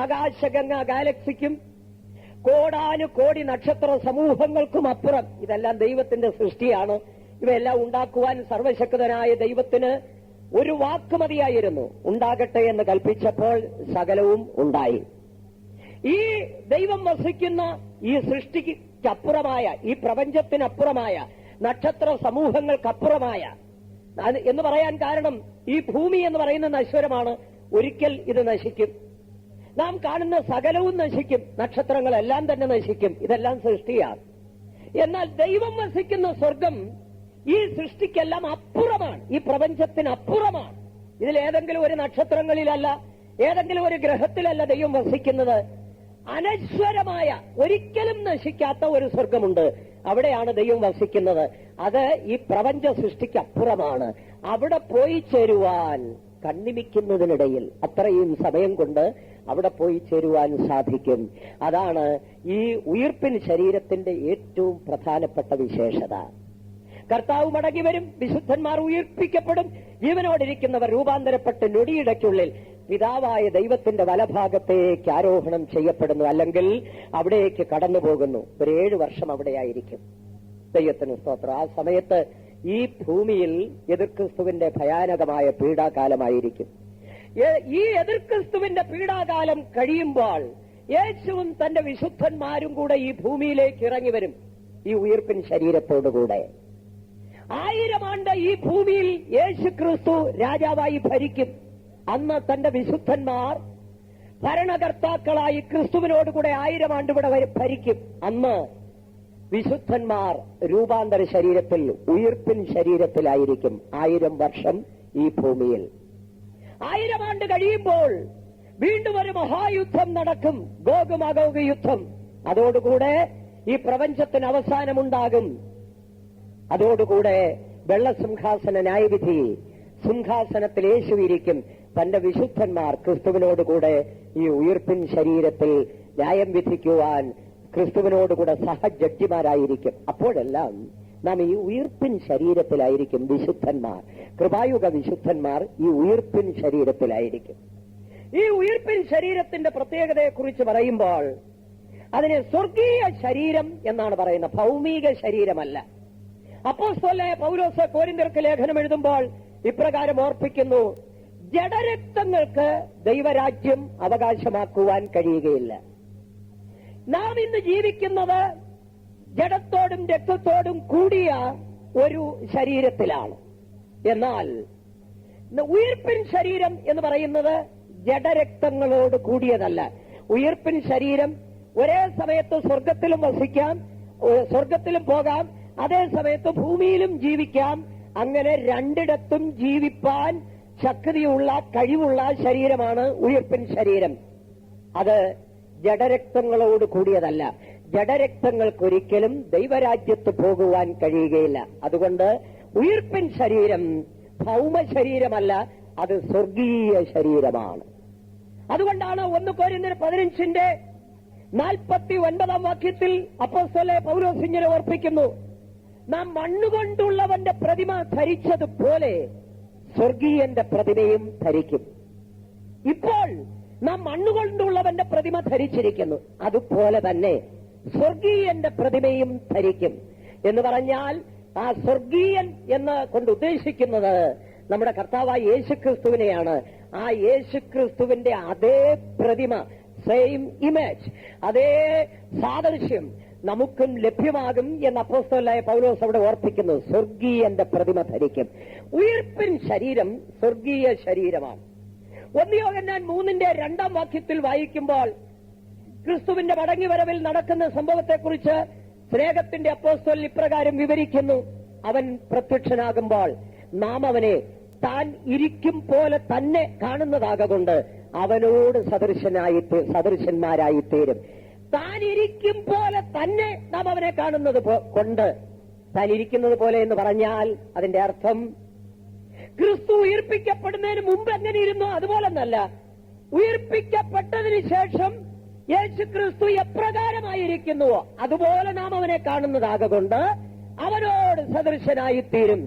ആകാശഗംഗ ഗാലക്സിക്കും കോടാനുകോടി നക്ഷത്ര സമൂഹങ്ങൾക്കും അപ്പുറം ഇതെല്ലാം ദൈവത്തിന്റെ സൃഷ്ടിയാണ്. ഇവയെല്ലാം ഉണ്ടാക്കുവാൻ സർവശക്തനായ ദൈവത്തിന് ഒരു വാക്ക് മതിയായിരുന്നു. ഉണ്ടാകട്ടെ എന്ന് കൽപ്പിച്ചപ്പോൾ സകലവും ഉണ്ടായി. ഈ ദൈവം വസിക്കുന്ന ഈ സൃഷ്ടിക്കപ്പുറമായ, ഈ പ്രപഞ്ചത്തിനപ്പുറമായ, നക്ഷത്ര സമൂഹങ്ങൾക്കപ്പുറമായ എന്ന് പറയാൻ കാരണം ഈ ഭൂമി എന്ന് പറയുന്ന നശ്വരമാണ്. ഒരിക്കൽ ഇത് നശിക്കും. നാം കാണുന്ന സകലവും നശിക്കും. നക്ഷത്രങ്ങളെല്ലാം തന്നെ നശിക്കും. ഇതെല്ലാം സൃഷ്ടിയാണ്. എന്നാൽ ദൈവം വസിക്കുന്ന സ്വർഗം ഈ സൃഷ്ടിക്കെല്ലാം അപ്പുറമാണ്, ഈ പ്രപഞ്ചത്തിനപ്പുറമാണ്. ഇതിലേതെങ്കിലും ഒരു നക്ഷത്രങ്ങളിലല്ല, ഏതെങ്കിലും ഒരു ഗ്രഹത്തിലല്ല ദൈവം വസിക്കുന്നത്. അനശ്വരമായ, ഒരിക്കലും നശിക്കാത്ത ഒരു സ്വർഗമുണ്ട്. അവിടെയാണ് ദൈവം വസിക്കുന്നത്. അത് ഈ പ്രപഞ്ച സൃഷ്ടിക്കപ്പുറമാണ്. അവിടെ പോയി ചേരുവാൻ കണ്ണിമിക്കുന്നതിനിടയിൽ അത്രയും സമയം കൊണ്ട് അവിടെ പോയി ചേരുവാൻ സാധിക്കും. അതാണ് ഈ ഉയിർപ്പിൻ ശരീരത്തിന്റെ ഏറ്റവും പ്രധാനപ്പെട്ട വിശേഷത. കർത്താവ് മടങ്ങി വരും, വിശുദ്ധന്മാർ ഉയിർപ്പിക്കപ്പെടും, ജീവനോടിരിക്കുന്നവർ രൂപാന്തരപ്പെട്ട് നൊടിയിടയ്ക്കുള്ളിൽ പിതാവായ ദൈവത്തിന്റെ വലഭാഗത്തേക്ക് ആരോഹണം ചെയ്യപ്പെടുന്നു, അല്ലെങ്കിൽ അവിടേക്ക് കടന്നു പോകുന്നു. ഒരു 7 വർഷം അവിടെയായിരിക്കും. ദൈവത്തിന് സ്തോത്രം. ആ സമയത്ത് ഈ ഭൂമിയിൽ എതിർക്രിസ്തുവിന്റെ ഭയാനകമായ പീഡാകാലമായിരിക്കും. ഈ എതിർക്രിസ്തുവിന്റെ പീഡാകാലം കഴിയുമ്പോൾ യേശുവും തന്റെ വിശുദ്ധന്മാരും കൂടെ ഈ ഭൂമിയിലേക്ക് ഇറങ്ങി വരും, ഈ ഉയിർപ്പിൻ ശരീരത്തോടുകൂടെ. 1000 ആണ്ട് ഈ ഭൂമിയിൽ യേശു ക്രിസ്തു രാജാവായി ഭരിക്കും. അന്ന് തന്റെ വിശുദ്ധന്മാർ ഭരണകർത്താക്കളായി ക്രിസ്തുവിനോടുകൂടെ 1000 ആണ്ട് ഇവിടെ ഭരിക്കും. അന്ന് വിശുദ്ധന്മാർ രൂപാന്തര ശരീരത്തിൽ, ഉയിർപ്പിൻ ശരീരത്തിലായിരിക്കും 1000 വർഷം ഈ ഭൂമിയിൽ. 1000 ആണ്ട് കഴിയുമ്പോൾ വീണ്ടും ഒരു മഹായുദ്ധം നടക്കും, ഗോഗ് മഗോഗ് യുദ്ധം. അതോടുകൂടെ ഈ പ്രപഞ്ചത്തിന് അവസാനമുണ്ടാകും. അതോടുകൂടെ വെള്ളസിംഹാസന ന്യായവിധി, സിംഹാസനത്തിൽ യേശുവിരിക്കും. തന്റെ വിശുദ്ധന്മാർ ക്രിസ്തുവിനോടുകൂടെ ഈ ഉയിർപ്പിൻ ശരീരത്തിൽ ന്യായം വിധിക്കുവാൻ ക്രിസ്തുവിനോടുകൂടെ സഹജഡ്ജിമാരായിരിക്കും. അപ്പോഴെല്ലാം നാം ഈ ഉയിർപ്പിൻ ശരീരത്തിലായിരിക്കും. വിശുദ്ധന്മാർ, കൃപായുഗ വിശുദ്ധന്മാർ ഈ ഉയിർപ്പിൻ ശരീരത്തിലായിരിക്കും. ഈ ഉയിർപ്പിൻ ശരീരത്തിന്റെ പ്രത്യേകതയെക്കുറിച്ച് പറയുമ്പോൾ അതിനെ സ്വർഗീയ ശരീരം എന്നാണ് പറയുന്നത്, ഭൗമിക ശരീരമല്ല. അപ്പോസ്തലനായ പൗലോസ് കൊരിന്ത്യർക്ക് ലേഖനം എഴുതുമ്പോൾ ഇപ്രകാരം ഓർപ്പിക്കുന്നു: ജഡരക്തങ്ങൾക്ക് ദൈവരാജ്യം അവകാശമാക്കുവാൻ കഴിയുകയില്ല. നാം ഇന്ന് ജീവിക്കുന്നത് ജഡത്തോടും രക്തത്തോടും കൂടിയ ഒരു ശരീരത്തിലാണ്. എന്നാൽ ഉയിർപ്പിൻ ശരീരം എന്ന് പറയുന്നത് ജഡരക്തങ്ങളോട് കൂടിയതല്ല. ഉയിർപ്പിൻ ശരീരം ഒരേ സമയത്ത് സ്വർഗത്തിലും വസിക്കാം, സ്വർഗത്തിലും പോകാം, അതേ സമയത്ത് ഭൂമിയിലും ജീവിക്കാം. അങ്ങനെ രണ്ടിടത്തും ജീവിപ്പാൻ ശക്തിയുള്ള, കഴിവുള്ള ശരീരമാണ് ഉയിർപ്പിൻ ശരീരം. അത് ജഡരക്തങ്ങളോട് കൂടിയതല്ല. ജഡരക്തങ്ങൾക്കൊരിക്കലും ദൈവരാജ്യത്ത് പോകുവാൻ കഴിയുകയില്ല. അതുകൊണ്ട് ഉയിർപ്പിൻ ശരീരം ഭൗമ ശരീരമല്ല, അത് സ്വർഗീയ ശരീരമാണ്. അതുകൊണ്ടാണ് 1 കൊരിന്ത്യർ 15 49 വാക്യത്തിൽ അപ്പോസ്തലനായ പൗലോസ് ഇങ്ങനെ ഓർപ്പിക്കുന്നു, നാം മണ്ണുകൊണ്ടുള്ളവന്റെ പ്രതിമ ധരിച്ചതുപോലെ സ്വർഗീയന്റെ പ്രതിമയും ധരിക്കും. ഇപ്പോൾ നാം മണ്ണുകൊണ്ടുള്ളവന്റെ പ്രതിമ ധരിച്ചിരിക്കുന്നു, അതുപോലെ തന്നെ സ്വർഗീയന്റെ പ്രതിമയും ധരിക്കും. എന്ന് പറഞ്ഞാൽ ആ സ്വർഗീയൻ എന്ന് കൊണ്ട് ഉദ്ദേശിക്കുന്നത് നമ്മുടെ കർത്താവായ യേശുക്രിസ്തുവിനെയാണ്. ആ യേശുക്രിസ്തുവിന്റെ അതേ പ്രതിമ, സെയിം ഇമേജ്, അതേ സാദൃശ്യം നമുക്കും ലഭ്യമാകും എന്ന് അപ്പോസ്തലനായ പൗലോസ് അവിടെ ഓർപ്പിക്കുന്നു. സ്വർഗീയന്റെ പ്രതിമ ധരിക്കും. ഉയിർപ്പിൻ ശരീരം സ്വർഗീയ ശരീരമാണ്. 1 യോഹന്നാൻ 3:2 വാക്യത്തിൽ വായിക്കുമ്പോൾ ക്രിസ്തുവിന്റെ മടങ്ങിവരവിൽ നടക്കുന്ന സംഭവത്തെക്കുറിച്ച് സ്നേഹത്തിന്റെ അപ്പോസ്തലൻ ഇപ്രകാരം വിവരിക്കുന്നു, അവൻ പ്രത്യക്ഷനാകുമ്പോൾ നാം അവനെ താൻ ഇരിക്കും പോലെ തന്നെ കാണുന്നതാകൊണ്ട് അവനോട് സദൃശന്മാരായി തീരും. താൻ ഇരിക്കും പോലെ തന്നെ നാം അവനെ കാണുന്നത് കൊണ്ട്, താൻ ഇരിക്കുന്നത് പോലെ എന്ന് പറഞ്ഞാൽ അതിന്റെ അർത്ഥം ക്രിസ്തു ഉയർപ്പിക്കപ്പെടുന്നതിന് മുമ്പ് എങ്ങനെ ഇരുന്നോ അതുപോലെന്നല്ല, ഉയർപ്പിക്കപ്പെട്ടതിന് ശേഷം യേശു ക്രിസ്തു എപ്രകാരമായിരിക്കുന്നുവോ അതുപോലെ നാം അവനെ കാണുന്നതാകൊണ്ട് അവനോട് സദൃശനായിത്തീരും.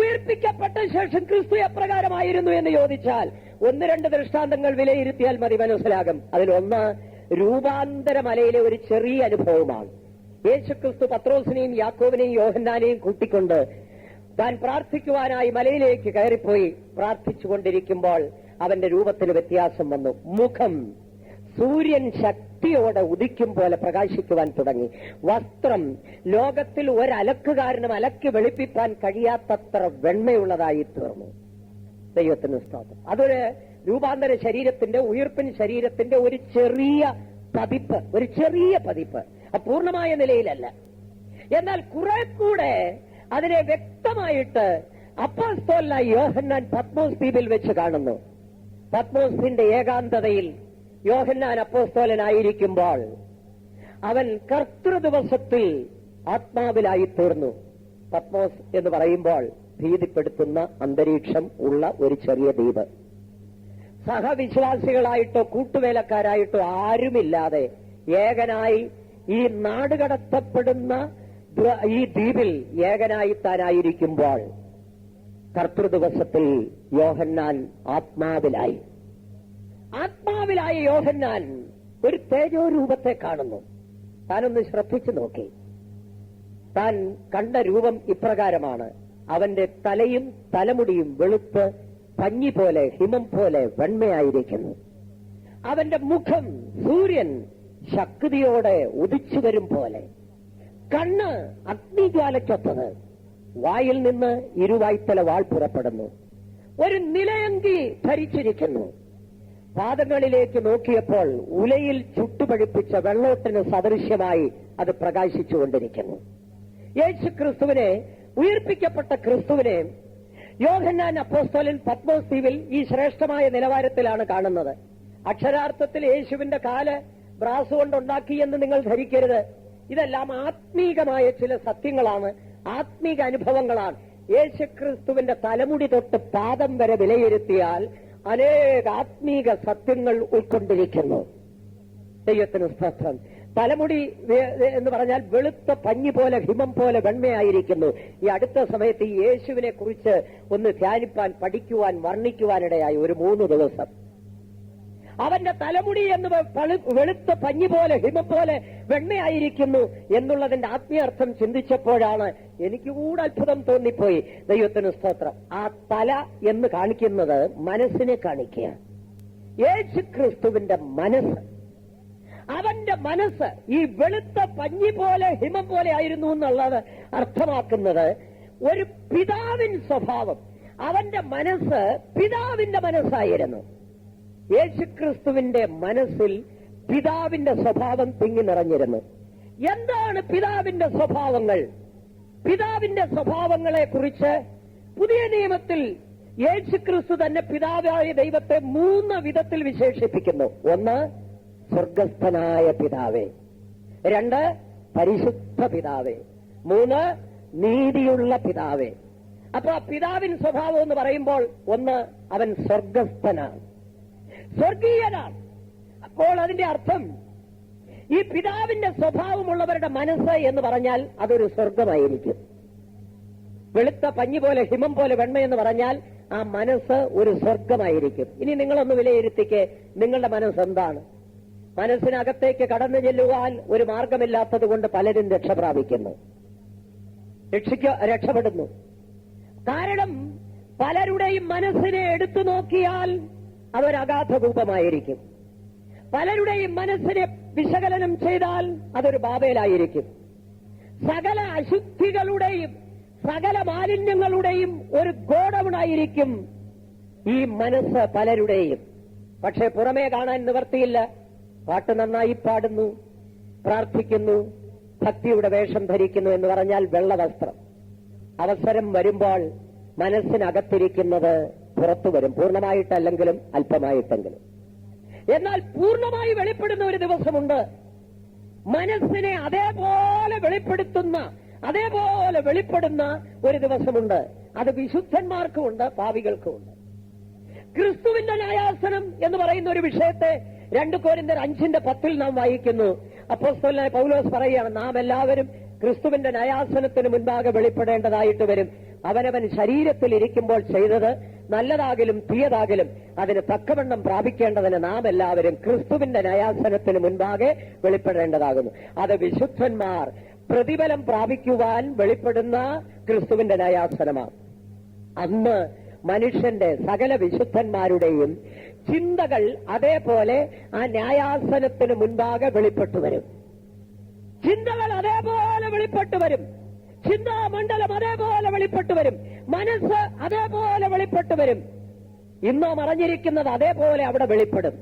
ഉയർപ്പിക്കപ്പെട്ട ശേഷം ക്രിസ്തു എപ്രകാരമായിരുന്നു എന്ന് ചോദിച്ചാൽ 1-2 ദൃഷ്ടാന്തങ്ങൾ വിലയിരുത്തിയാൽ മതി, മനസ്സിലാകും. അതിലൊന്ന് രൂപാന്തര മലയിലെ ഒരു ചെറിയ അനുഭവമാണ്. യേശുക്രിസ്തു പത്രോസിനെയും യാക്കോബിനെയും യോഹന്നാനെയും കൂട്ടിക്കൊണ്ട് താൻ പ്രാർത്ഥിക്കുവാനായി മലയിലേക്ക് കയറിപ്പോയി. പ്രാർത്ഥിച്ചുകൊണ്ടിരിക്കുമ്പോൾ അവന്റെ രൂപത്തിന് വ്യത്യാസം വന്നു. മുഖം സൂര്യൻ ശക്തിയോടെ ഉദിക്കും പോലെ പ്രകാശിക്കുവാൻ തുടങ്ങി. വസ്ത്രം ലോകത്തിൽ ഒരലക്കുകാരനും അലക്കി വെളുപ്പിക്കാൻ കഴിയാത്തത്ര വെണ്മയുള്ളതായി തീർന്നു. ദൈവത്തിന് സ്തോത്രം. അതൊരു രൂപാന്തര ശരീരത്തിന്റെ, ഉയിർപ്പിൻ ശരീരത്തിന്റെ ഒരു ചെറിയ പതിപ്പ്, പൂർണ്ണമായ നിലയിലല്ല. എന്നാൽ കുറെ കൂടെ അതിനെ വ്യക്തമായിട്ട് അപ്പോസ്തലനായ യോഹന്നാൻ പത്മോസ് ദ്വീപിൽ വെച്ച് കാണുന്നു. പത്മോസിന്റെ ഏകാന്തതയിൽ യോഹന്നാൻ അപ്പോസ്തലനായിരിക്കുമ്പോൾ അവൻ കർത്തൃദിവസത്തിൽ ആത്മാവിലായി തീർന്നു. പത്മോസ് എന്ന് പറയുമ്പോൾ ഭീതിപ്പെടുത്തുന്ന അന്തരീക്ഷം ഉള്ള ഒരു ചെറിയ ദ്വീപ്. സഹവിശ്വാസികളായിട്ടോ കൂട്ടുവേലക്കാരായിട്ടോ ആരുമില്ലാതെ ഏകനായി ഈ നാടുകടത്തപ്പെടുന്ന ഈ ദ്വീപിൽ ഏകനായി താനായിരിക്കുമ്പോൾ കർത്തൃദിവസത്തിൽ യോഹന്നാൻ ആത്മാവിലായ യോഹന്നാൻ ഒരു തേജോ രൂപത്തെ കാണുന്നു. താനൊന്ന് ശ്രദ്ധിച്ചു നോക്കി. താൻ കണ്ട രൂപം ഇപ്രകാരമാണ്. അവന്റെ തലയും തലമുടിയും വെളുത്ത് പഞ്ഞി പോലെ, ഹിമം പോലെ വെണ്മയായിരിക്കുന്നു. അവന്റെ മുഖം സൂര്യൻ ശക്തിയോടെ ഉദിച്ചു വരും പോലെ, കണ്ണ് അഗ്നിജ്വാലയ്ക്കൊത്തത്, വായിൽ നിന്ന് ഇരുവായ്ത്തല വാൾ പുറപ്പെടുന്നു. ഒരു നിലയങ്കി ധരിച്ചിരിക്കുന്നു. പാദങ്ങളിലേക്ക് നോക്കിയപ്പോൾ ഉലയിൽ ചുട്ടുപഴുപ്പിച്ച വെള്ളോട്ടിന് സദൃശ്യമായി അത് പ്രകാശിച്ചുകൊണ്ടിരിക്കുന്നു. യേശു ക്രിസ്തുവിനെ, ഉയർപ്പിക്കപ്പെട്ട ക്രിസ്തുവിനെ യോഹന്നാൻ അപ്പോസ്തലൻ പത്മോസ് ദ്വീപിൽ ഈ ശ്രേഷ്ഠമായ നിലവാരത്തിലാണ് കാണുന്നത്. അക്ഷരാർത്ഥത്തിൽ യേശുവിന്റെ കാല് ബ്രാസ് കൊണ്ടുണ്ടാക്കി എന്ന് നിങ്ങൾ ധരിക്കരുത്. ഇതെല്ലാം ആത്മീകമായ ചില സത്യങ്ങളാണ്, ആത്മീക അനുഭവങ്ങളാണ്. യേശുക്രിസ്തുവിന്റെ തലമുടി തൊട്ട് പാദം വരെ വിലയിരുത്തിയാൽ അനേക ആത്മീക സത്യങ്ങൾ ഉൾക്കൊണ്ടിരിക്കുന്നു. ദൈവത്തിന് സ്തോത്രം. തലമുടി എന്ന് പറഞ്ഞാൽ വെളുത്ത പഞ്ഞി പോലെ, ഹിമം പോലെ വെണ്മയായിരിക്കുന്നു. ഈ അടുത്ത സമയത്ത് ഈ യേശുവിനെ കുറിച്ച് ഒന്ന് ധ്യാനിപ്പാൻ, പഠിക്കുവാൻ, വർണ്ണിക്കുവാനിടയായി ഒരു 3 ദിവസം. അവന്റെ തലമുടി എന്ന് വെളുത്ത പഞ്ഞി പോലെ, ഹിമം പോലെ വെണ്മയായിരിക്കുന്നു എന്നുള്ളതിന്റെ ആത്മീയാർത്ഥം ചിന്തിച്ചപ്പോഴാണ് എനിക്ക് കൂടെ അത്ഭുതം തോന്നിപ്പോയി. ദൈവത്തിന് സ്തോത്രം. ആ തല എന്ന് കാണിക്കുന്നത് മനസ്സിനെ കാണിക്കുക. യേശു ക്രിസ്തുവിന്റെ മനസ്സ്, അവന്റെ മനസ്സ് ഈ വെളുത്ത പഞ്ഞി പോലെ, ഹിമം പോലെ ആയിരുന്നു എന്നുള്ളത് അർത്ഥമാക്കുന്നത് ഒരു പിതാവിൻ സ്വഭാവം. അവന്റെ മനസ്സ് പിതാവിന്റെ മനസ്സായിരുന്നു. യേശുക്രിസ്തുവിന്റെ മനസ്സിൽ പിതാവിന്റെ സ്വഭാവം തിങ്ങി നിറഞ്ഞിരുന്നു. എന്താണ് പിതാവിന്റെ സ്വഭാവങ്ങൾ? പിതാവിന്റെ സ്വഭാവങ്ങളെ കുറിച്ച് പുതിയ നിയമത്തിൽ യേശുക്രിസ്തു തന്നെ പിതാവായ ദൈവത്തെ 3 വിധത്തിൽ വിശേഷിപ്പിക്കുന്നു. 1, സ്വർഗസ്ഥനായ പിതാവേ. 2, പരിശുദ്ധ പിതാവേ. 3, നീതിയുള്ള പിതാവേ. അപ്പൊ ആ പിതാവിൻ സ്വഭാവം എന്ന് പറയുമ്പോൾ 1, അവൻ സ്വർഗസ്ഥനാണ്, സ്വർഗീയനാണ്. അപ്പോൾ അതിന്റെ അർത്ഥം ഈ പിതാവിന്റെ സ്വഭാവമുള്ളവരുടെ മനസ്സ് എന്ന് പറഞ്ഞാൽ അതൊരു സ്വർഗമായിരിക്കും. വെളുത്ത പഞ്ഞി പോലെ ഹിമം പോലെ വെണ്മയെന്ന് പറഞ്ഞാൽ ആ മനസ്സ് ഒരു സ്വർഗമായിരിക്കും. ഇനി നിങ്ങളൊന്ന് വിലയിരുത്തിക്ക്, നിങ്ങളുടെ മനസ്സ് എന്താണ്? മനസ്സിനകത്തേക്ക് കടന്നു ചെല്ലുവാൻ ഒരു മാർഗമില്ലാത്തത് കൊണ്ട് പലരും രക്ഷപ്രാപിക്കുന്നു, രക്ഷപ്പെടുന്നു. കാരണം പലരുടെയും മനസ്സിനെ എടുത്തു നോക്കിയാൽ അതൊരഗാധകൂപമായിരിക്കും. പലരുടെയും മനസ്സിനെ വിശകലനം ചെയ്താൽ അതൊരു ബാബേലായിരിക്കും. സകല അശുദ്ധികളുടെയും സകല മാലിന്യങ്ങളുടെയും ഒരു ഗോഡൌണായിരിക്കും ഈ മനസ്സ് പലരുടെയും. പക്ഷെ പുറമേ കാണാൻ നിവർത്തിയില്ല. പാട്ട് നന്നായി പാടുന്നു, പ്രാർത്ഥിക്കുന്നു, ഭക്തിയുടെ വേഷം ധരിക്കുന്നു എന്ന് പറഞ്ഞാൽ വെള്ളവസ്ത്രം. അവസരം വരുമ്പോൾ മനസ്സിനകത്തിരിക്കുന്നത് പുറത്തു വരും, പൂർണ്ണമായിട്ടല്ലെങ്കിലും അല്പമായിട്ടെങ്കിലും. എന്നാൽ പൂർണ്ണമായി വെളിപ്പെടുന്ന ഒരു ദിവസമുണ്ട്. മനസ്സിനെ അതേപോലെ വെളിപ്പെടുന്ന ഒരു ദിവസമുണ്ട്. അത് വിശുദ്ധന്മാർക്കുമുണ്ട്, പാപികൾക്കുമുണ്ട്. ക്രിസ്തുവിന്റെ ന്യായാസനം എന്ന് പറയുന്ന ഒരു വിഷയത്തെ 2 കൊരിന്ത്യർ 5:10 നാം വായിക്കുന്നു. അപ്പോസ്തലനായ പൗലോസ് പറയുകയാണ്, നാം എല്ലാവരും ക്രിസ്തുവിന്റെ ന്യായാസനത്തിന് മുൻപാകെ വെളിപ്പെടേണ്ടതായിട്ട് വരും. അവനവൻ ശരീരത്തിൽ ഇരിക്കുമ്പോൾ ചെയ്തത് നല്ലതാകിലും തീയതാകിലും അതിന് തക്കവണ്ണം പ്രാപിക്കേണ്ടതിന് നാം എല്ലാവരും ക്രിസ്തുവിന്റെ ന്യായാസനത്തിന് മുൻപാകെ വെളിപ്പെടേണ്ടതാകുന്നു. അത് വിശുദ്ധന്മാർ പ്രതിഫലം പ്രാപിക്കുവാൻ വെളിപ്പെടുന്ന ക്രിസ്തുവിന്റെ ന്യായാസനമാണ്. അന്ന് മനുഷ്യന്റെ സകല വിശുദ്ധന്മാരുടെയും ചിന്തകൾ അതേപോലെ ആ ന്യായാസനത്തിന് മുൻപാകെ വെളിപ്പെട്ടു വരും. ചിന്തകൾ അതേപോലെ വെളിപ്പെട്ടു വരും. ചിന്താമണ്ഡലം അതേപോലെ വെളിപ്പെട്ടു വരും. മനസ്സ് അതേപോലെ വെളിപ്പെട്ടു വരും. ഇന്നോ മറഞ്ഞിരിക്കുന്നത് അതേപോലെ അവിടെ വെളിപ്പെടും.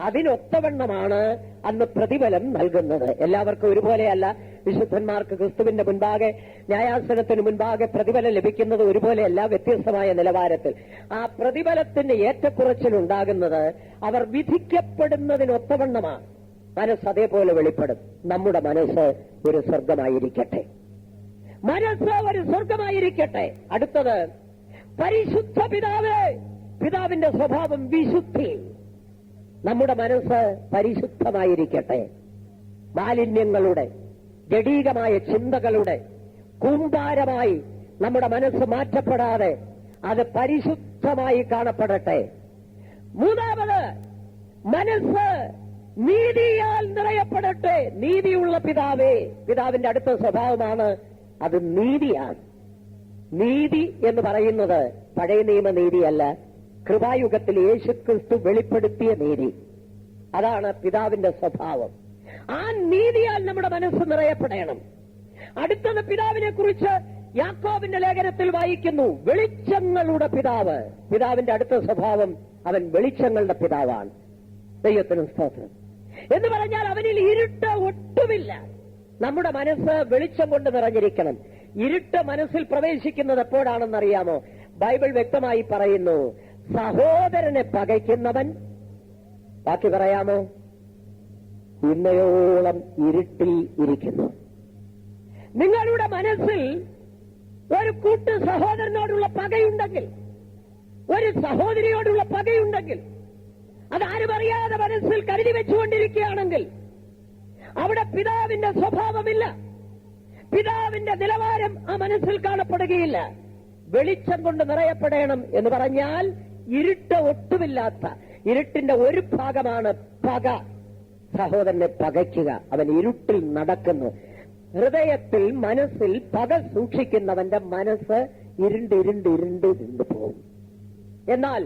അതിനൊത്തവണ്ണമാണ് അന്ന് പ്രതിഫലം നൽകുന്നത്. എല്ലാവർക്കും ഒരുപോലെയല്ല. വിശുദ്ധന്മാർക്ക് ക്രിസ്തുവിന്റെ മുൻപാകെ ന്യായാസനത്തിന് മുൻപാകെ പ്രതിഫലം ലഭിക്കുന്നത് ഒരുപോലെയല്ല, വ്യത്യസ്തമായ നിലവാരത്തിൽ. ആ പ്രതിഫലത്തിന്റെ ഏറ്റക്കുറച്ചിലുണ്ടാകുന്നത് അവർ വിധിക്കപ്പെടുന്നതിനൊത്തവണ്ണമാണ്. മനസ്സ് അതേപോലെ വെളിപ്പെടും. നമ്മുടെ മനസ്സ് ഒരു സ്വർഗമായിരിക്കട്ടെ. മനസ്സ് ഒരു സ്വർഗമായിരിക്കട്ടെ. അടുത്തത് പരിശുദ്ധ പിതാവേ. പിതാവിന്റെ സ്വഭാവം വിശുദ്ധി. നമ്മുടെ മനസ്സ് പരിശുദ്ധമായിരിക്കട്ടെ. മാലിന്യങ്ങളുടെ, ജഡീകമായ ചിന്തകളുടെ കൂമ്പാരമായി നമ്മുടെ മനസ്സ് മാറ്റപ്പെടാതെ അത് പരിശുദ്ധമായി കാണപ്പെടട്ടെ. മൂന്നാമത്, മനസ്സ് നീതിയാൽ നിറയപ്പെടട്ടെ. നീതിയുള്ള പിതാവേ. പിതാവിന്റെ അടുത്ത സ്വഭാവമാണ് അത് നീതിയാണ്. നീതി എന്ന് പറയുന്നത് പഴയ നിയമ നീതിയല്ല, കൃപായുഗത്തിൽ യേശുക്രിസ്തു വെളിപ്പെടുത്തിയ നീതി. അതാണ് പിതാവിന്റെ സ്വഭാവം. ആ നീതിയാൽ നമ്മുടെ മനസ്സ് നിറയപ്പെടണം. അടുത്തത് പിതാവിനെ കുറിച്ച് യാക്കോബിന്റെ ലേഖനത്തിൽ വായിക്കുന്നു, വെളിച്ചങ്ങളുടെ പിതാവ്. പിതാവിന്റെ അടുത്ത സ്വഭാവം അവൻ വെളിച്ചങ്ങളുടെ പിതാവാണ്. ദൈവത്തിന് സ്തോത്രം. എന്ന് പറഞ്ഞാൽ അവനിൽ ഇരുട്ട് ഒട്ടുമില്ല. നമ്മുടെ മനസ്സ് വെളിച്ചം കൊണ്ട് നിറഞ്ഞിരിക്കണം. ഇരുട്ട് മനസ്സിൽ പ്രവേശിക്കുന്നത് എപ്പോഴാണെന്നറിയാമോ? ബൈബിൾ വ്യക്തമായി പറയുന്നു, സഹോദരനെ പകയ്ക്കുന്നവൻ, ബാക്കി പറയാമോ, ഇന്നയോളം ഇരുട്ടിൽ ഇരിക്കുന്നു. നിങ്ങളുടെ മനസ്സിൽ ഒരു കൂട്ട് സഹോദരനോടുള്ള പകയുണ്ടെങ്കിൽ, ഒരു സഹോദരിയോടുള്ള പകയുണ്ടെങ്കിൽ, അതാരും അറിയാതെ മനസ്സിൽ കരുതി വെച്ചുകൊണ്ടിരിക്കുകയാണെങ്കിൽ അവിടെ പിതാവിന്റെ സ്വഭാവമില്ല, പിതാവിന്റെ നിലവാരം ആ മനസ്സിൽ കാണപ്പെടുകയില്ല. വെളിച്ചം കൊണ്ട് നിറയപ്പെടണം എന്ന് പറഞ്ഞാൽ ഇരുട്ട് ഒട്ടുമില്ലാത്ത, ഇരുട്ടിന്റെ ഒരു ഭാഗമാണ് പക. സഹോദരനെ പകയ്ക്കുക. അവൻ ഇരുട്ടിൽ നടക്കുന്നു. ഹൃദയത്തിൽ, മനസ്സിൽ പക സൂക്ഷിക്കുന്നവന്റെ മനസ്സ് ഇരുണ്ട് പോകും. എന്നാൽ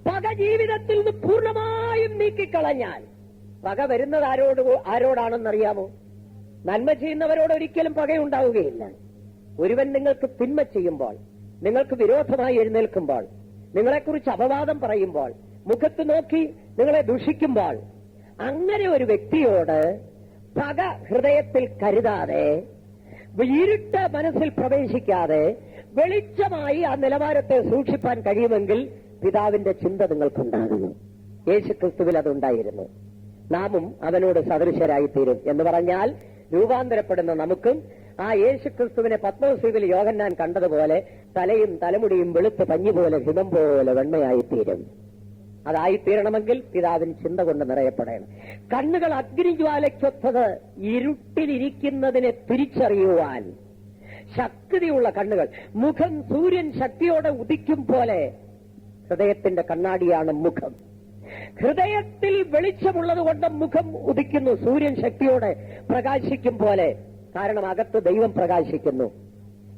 പക ജീവിതത്തിൽ നിന്ന് പൂർണ്ണമായും നീക്കിക്കളഞ്ഞാൽ, പക വരുന്നത് ആരോടാണെന്നറിയാമോ? നന്മ ചെയ്യുന്നവരോട് ഒരിക്കലും പകയുണ്ടാവുകയില്ല. ഒരുവൻ നിങ്ങൾക്ക് തിന്മ ചെയ്യുമ്പോൾ, നിങ്ങൾക്ക് വിരോധമായി എഴുന്നേൽക്കുമ്പോൾ, നിങ്ങളെക്കുറിച്ച് അപവാദം പറയുമ്പോൾ, മുഖത്ത് നോക്കി നിങ്ങളെ ദുഷിക്കുമ്പോൾ, അങ്ങനെ ഒരു വ്യക്തിയോട് പക ഹൃദയത്തിൽ കരുതാതെ, ഇരുട്ട് മനസ്സിൽ പ്രവേശിക്കാതെ വെളിച്ചമായി ആ നിലവാരത്തെ സൂക്ഷിപ്പാൻ കഴിയുമെങ്കിൽ പിതാവിന്റെ ചിന്ത നിങ്ങൾക്കുണ്ടാകുന്നു. യേശുക്രിസ്തുവിൽ അതുണ്ടായിരുന്നു. നാമും അവനോട് സദൃശരായിത്തീരും എന്ന് പറഞ്ഞാൽ രൂപാന്തരപ്പെടുന്ന നമുക്കും ആ യേശുക്രിസ്തുവിനെ പത്മോസ്ദ്വീപിൽ യോഹന്നാൻ കണ്ടതുപോലെ തലയും തലമുടിയും വെളുത്ത് പഞ്ഞി പോലെ ഹിമം പോലെ വെണ്മയായിത്തീരും. അതായിത്തീരണമെങ്കിൽ പിതാവിന് ചിന്ത കൊണ്ട് നിറയപ്പെടണം. കണ്ണുകൾ അഗ്നിജ്വാലയ്ക്കൊത്തത് ഇരുട്ടിലിരിക്കുന്നതിനെ തിരിച്ചറിയുവാൻ ശക്തിയുള്ള കണ്ണുകൾ. മുഖം സൂര്യൻ ശക്തിയോടെ ഉദിക്കും പോലെ ഹൃദയത്തിന്റെ കണ്ണാടിയാണ് മുഖം. ഹൃദയത്തിൽ വെളിച്ചമുള്ളത് കൊണ്ട് മുഖം ഉദിക്കുന്നു, സൂര്യൻ ശക്തിയോടെ പ്രകാശിക്കും പോലെ. കാരണം അകത്ത് ദൈവം പ്രകാശിക്കുന്നു.